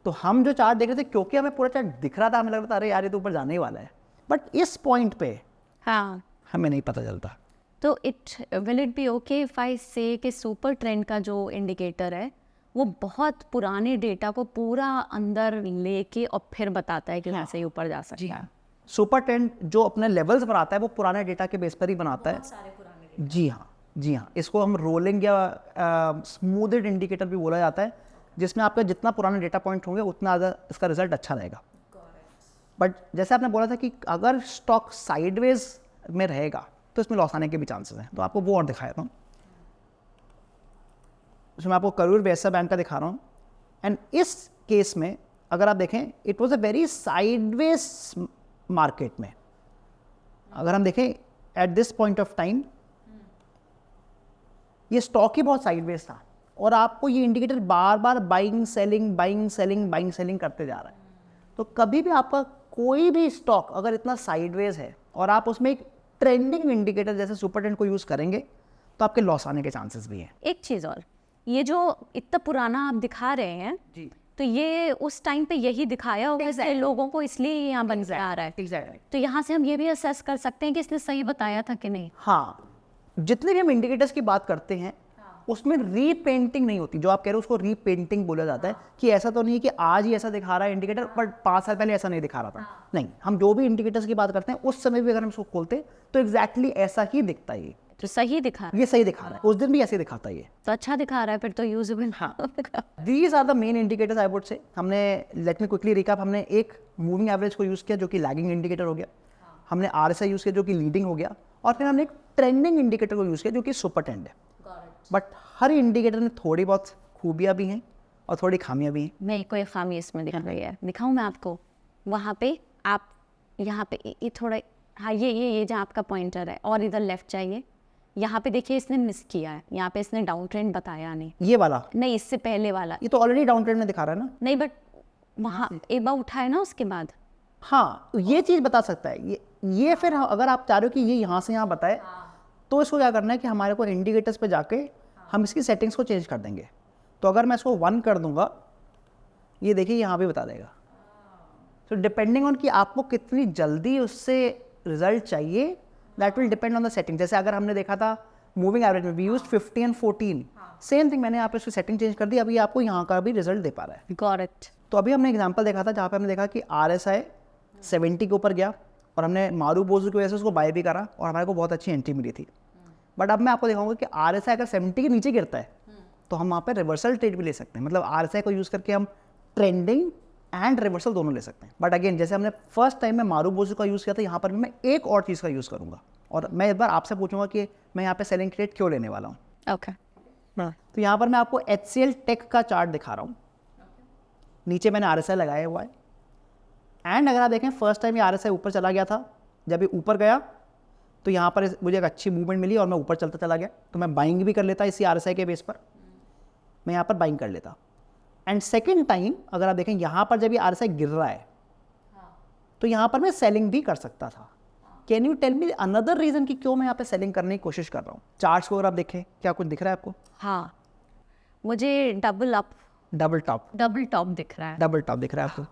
तो हम जो चार्ट देख रहे थे, क्योंकि हमें पूरा चार्ट दिख रहा था, हमें लग रहा था अरे यार ये तो ऊपर जाने ही वाला है। बट इस पॉइंट पे हाँ, हमें नहीं पता चलता। तो will it be okay if I से कि सुपर ट्रेंड का जो इंडिकेटर है वो बहुत पुराने डेटा को पूरा अंदर लेके और फिर बताता है कि यहाँ से ऊपर जा सकता है? सुपर ट्रेंड जो अपने लेवल्स बनाता है वो पुराने डेटा के बेस पर ही बनाता है। जी हाँ, जी हाँ। इसको हम रोलिंग या स्मूथेड इंडिकेटर भी बोला जाता है, जिसमें आपका जितना पुराने डेटा पॉइंट होंगे उतना ज़्यादा इसका रिजल्ट अच्छा रहेगा। बट जैसे आपने बोला था कि अगर स्टॉक साइडवेज में रहेगा तो इसमें लॉस आने के भी चांसेस हैं। तो आपको वो और दिखाया था, उसमें आपको करूर वैसा बैंक का दिखा रहा हूँ। एंड इस केस में अगर आप देखें, it was a very sideways market में। अगर हम देखें at this point of time, ये स्टॉक ही बहुत साइडवेज था, और आपको ये इंडिकेटर बार बार buying selling buying selling buying selling करते जा रहा है। तो कभी भी आपका कोई भी स्टॉक अगर इतना साइडवेज है और आप उसमें एक ट्रेंडिंग इंडिकेटर जैसे सुपर ट्रेंड को यूज़ करेंगे, तो आपके लॉस आने के चांसेस भी हैं। एक चीज़ और, ये जो इतना पुराना आप दिखा रहे हैं जी, तो ये उस टाइम पे यही दिखाया होगा इसलिए लोगों को, इसलिए यहाँ बन के आ रहा है। एग्जैक्टली। तो यहाँ से हम ये भी असेस कर सकते हैं कि इसने सही बताया था कि नहीं। हाँ, जितने भी हम इंडिकेटर्स की बात करते हैं, उसमें रीपेंटिंग नहीं होती, जो आप कह रहे हो उसको रीपेंटिंग बोला जाता है कि ऐसा तो नहीं है कि आज ही ऐसा दिखा रहा है इंडिकेटर बट 5 साल पहले ऐसा नहीं दिखा रहा था। नहीं, हम जो भी इंडिकेटर्स की बात करते हैं उस समय भी अगर हम इसको खोलते तो एग्जैक्टली ऐसा ही दिखता है। तो सही दिखा रहा है, ये सही दिखा रहा है, उस दिन भी ऐसे दिखाता है ये। तो अच्छा दिखा रहा है फिर तो यूजेबल। हाँ, these are the main indicators I would say. हमने, लेट मी क्विकली रिकैप, हमने एक मूविंग एवरेज को यूज़ किया जो कि लैगिंग इंडिकेटर हो गया, हमने आरएसआई यूज़ किया जो कि लीडिंग हो गया, और फिर हमने एक ट्रेंडिंग इंडिकेटर को यूज़ किया जो कि सुपर ट्रेंड है। बट हर इंडिकेटर में थोड़ी बहुत खूबियाँ भी हैं और थोड़ी खामियाँ भी हैं। मेरे को एक खामी इसमें दिख रही है, दिखाऊं मैं आपको? वहाँ पे आप, यहाँ पे ये थोड़ा, हाँ ये जहाँ आपका पॉइंटर है, और इधर लेफ्ट चाहिए। यहाँ पे देखिए इसने मिस किया है, यहाँ पे इसने डाउन ट्रेंड बताया नहीं। ये वाला नहीं, इससे पहले वाला। ये तो ऑलरेडी डाउन ट्रेंड में दिखा रहा है ना। नहीं, बट वहाँ एक बार उठाया ना उसके बाद। हाँ, तो ये चीज़ बता सकता है ये फिर अगर आप चाह रहे हो कि ये यहाँ से यहाँ बताए, तो इसको क्या करना है कि हमारे को इंडिकेटर्स पे जाके हम इसकी सेटिंग्स को चेंज कर देंगे। तो अगर मैं इसको 1 कर दूंगा, ये देखिए यहाँ पे बता देगा। तो डिपेंडिंग ऑन कि आपको कितनी जल्दी उससे रिजल्ट चाहिए, that will depend on the setting. जैसे अगर हमने देखा था मूविंग एवरेज में we used 50 and 14, same thing मैंने यहाँ पे उसकी सेटिंग चेंज कर दी, अभी आपको यहाँ का भी रिजल्ट दे पा रहा है। Got it. तो अभी हमने एग्जांपल देखा था जहाँ पे हमने देखा कि RSI 70 के ऊपर गया और हमने मारूबोजू की वजह से उसको बाय भी करा और हमारे को बहुत अच्छी एंट्री मिली थी। बट अब मैं आपको दिखाऊंगा कि RSI अगर 70 के नीचे गिरता है तो हम वहाँ पे रिवर्सल ट्रेड भी ले सकते हैं। मतलब RSI को यूज़ करके हम ट्रेंडिंग एंड रिवर्सल दोनों ले सकते हैं। बट अगेन, जैसे हमने फर्स्ट टाइम में मारूबोजू का यूज़ किया था, यहाँ पर भी मैं एक और चीज़ का यूज़ करूँगा और मैं एक बार आपसे पूछूंगा कि मैं यहाँ पे सेलिंग ट्रेड क्यों लेने वाला हूँ। ओके। तो यहाँ पर मैं आपको HCL टेक का चार्ट दिखा रहा हूँ। नीचे मैंने RSI लगाया हुआ है एंड अगर आप देखें फर्स्ट टाइम ये RSI ऊपर चला गया था। जब ये ऊपर गया तो यहाँ पर मुझे एक अच्छी मूवमेंट मिली और मैं ऊपर चलता चला गया, तो मैं बाइंग भी कर लेता इसी RSI के बेस पर, मैं यहाँ पर बाइंग कर लेता। एंड सेकेंड टाइम अगर आप देखें यहाँ पर जब ये RSI गिर रहा है तो यहाँ पर मैं सेलिंग भी कर सकता था। Can you tell me another reason कि क्यों मैं यहाँ पे सेलिंग करने की कोशिश कर रहा हूँ? चार्ट्स को अगर आप देखें, क्या कुछ दिख रहा है आपको? हाँ, मुझे डबल अप, डबल टॉप दिख रहा है। डबल टॉप दिख रहा है आपको?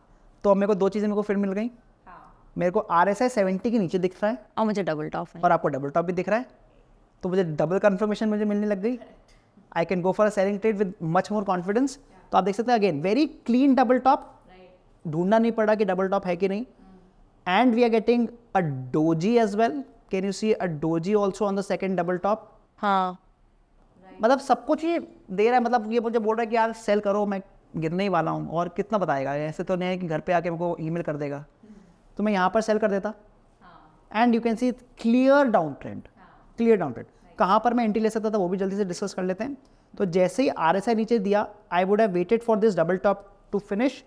तो अब मेरे को दो चीज़ें मेरे को फिर मिल गई। मेरे को RSI 70 के नीचे दिख रहा है और मुझे डबल टॉप है, और आपको डबल टॉप भी दिख रहा है, तो मुझे डबल कंफर्मेशन मुझे मिलने लग गई। I can go for a selling trade with much more confidence. तो आप देख सकते हैं again very clean double top, ढूंढना नहीं पड़ा कि डबल टॉप है कि नहीं। And we are getting a doji as well. Can you see a doji also on the second double top? हाँ, मतलब सब कुछ ये दे रहा है। मतलब ये मुझे बोल रहा है कि यार सेल करो, मैं गिरने ही वाला हूँ। और कितना बताएगा? ऐसे तो नहीं है कि घर पे आके मेरे को ईमेल कर देगा। तो मैं यहाँ पर सेल कर देता and you can see clear down trend, clear down trend. कहाँ पर मैं एंट्री ले सकता था वो भी जल्दी से डिस्कस कर लेते हैं। तो जैसे ही RSI नीचे दिया, I would have waited for this double top to finish.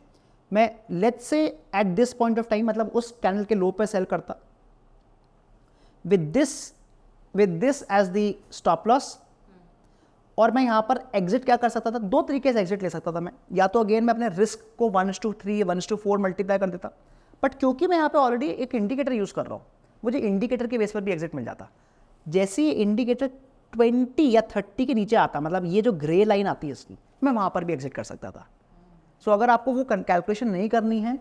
मैं let's say at this point of time, मतलब उस कैंडल के लो पे सेल करता with this as the stop loss. और मैं यहाँ पर एग्जिट क्या कर सकता था? दो तरीके से एग्जिट ले सकता था मैं। या तो अगेन मैं अपने रिस्क को 1:3 1:4 मल्टीप्लाई कर देता, बट क्योंकि मैं यहाँ पे ऑलरेडी एक इंडिकेटर यूज़ कर रहा हूँ, मुझे इंडिकेटर के बेस पर भी एग्जिट मिल जाता। जैसे ही इंडिकेटर 20 या 30 के नीचे आता, मतलब ये जो ग्रे लाइन आती है इसकी, मैं वहाँ पर भी एग्जिट कर सकता था। सो अगर आपको वो कैलकुलेशन नहीं करनी है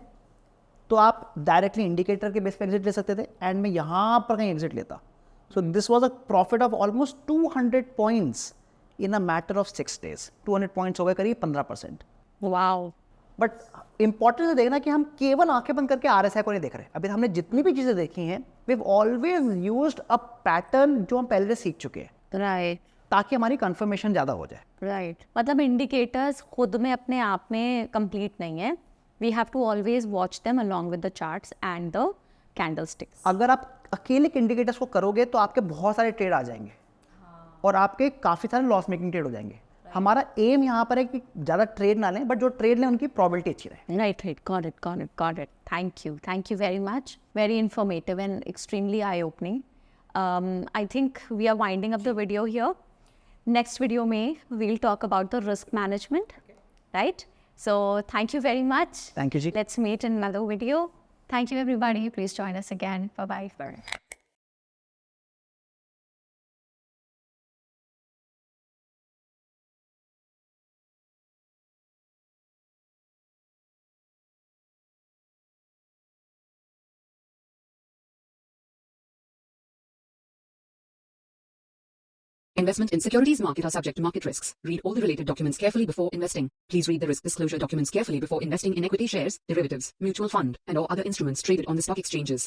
तो आप डायरेक्टली इंडिकेटर के बेस पर एग्जिट ले सकते थे एंड मैं यहाँ पर कहीं एग्जिट लेता। So this was a profit of almost 200 points in a matter of 6 days। 200 points हो गए करीब 15%। वाओ। बट इंपॉर्टेंट देखना कि हम केवल आंखें बंद करके RSI को नहीं देख रहे। अभी हमने जितनी भी चीज़ें देखी हैं, we have always used a pattern जो हम पहले से सीख चुके हैं, राइट, ताकि हमारी कंफर्मेशन ज़्यादा हो जाए। राइट। मतलब इंडिकेटर्स खुद में अपने आप में कंप्लीट नहीं है, we have to always watch them along with the charts and the candlesticks. अगर आप अकेले इंडिकेटर्स को करोगे तो आपके बहुत सारे ट्रेड आ जाएंगे और आपके काफ़ी सारे लॉस मेकिंग ट्रेड हो जाएंगे। हमारा एम यहाँ पर है कि ज़्यादा ट्रेड ना लें, बट जो ट्रेड लें उनकी प्रोबेबिलिटी अच्छी रहे। Right, right. Got it. Thank you very much. Very informative and extremely eye-opening. I think we are winding up the video here. Next video we'll talk about the risk management, right? So thank you very much. Thank you ji. Let's meet in another video. Thank you everybody. Please join us again. Bye-bye. Investment in securities market are subject to market risks. Read all the related documents carefully before investing. Please read the risk disclosure documents carefully before investing in equity shares, derivatives, mutual fund, and or other instruments traded on the stock exchanges.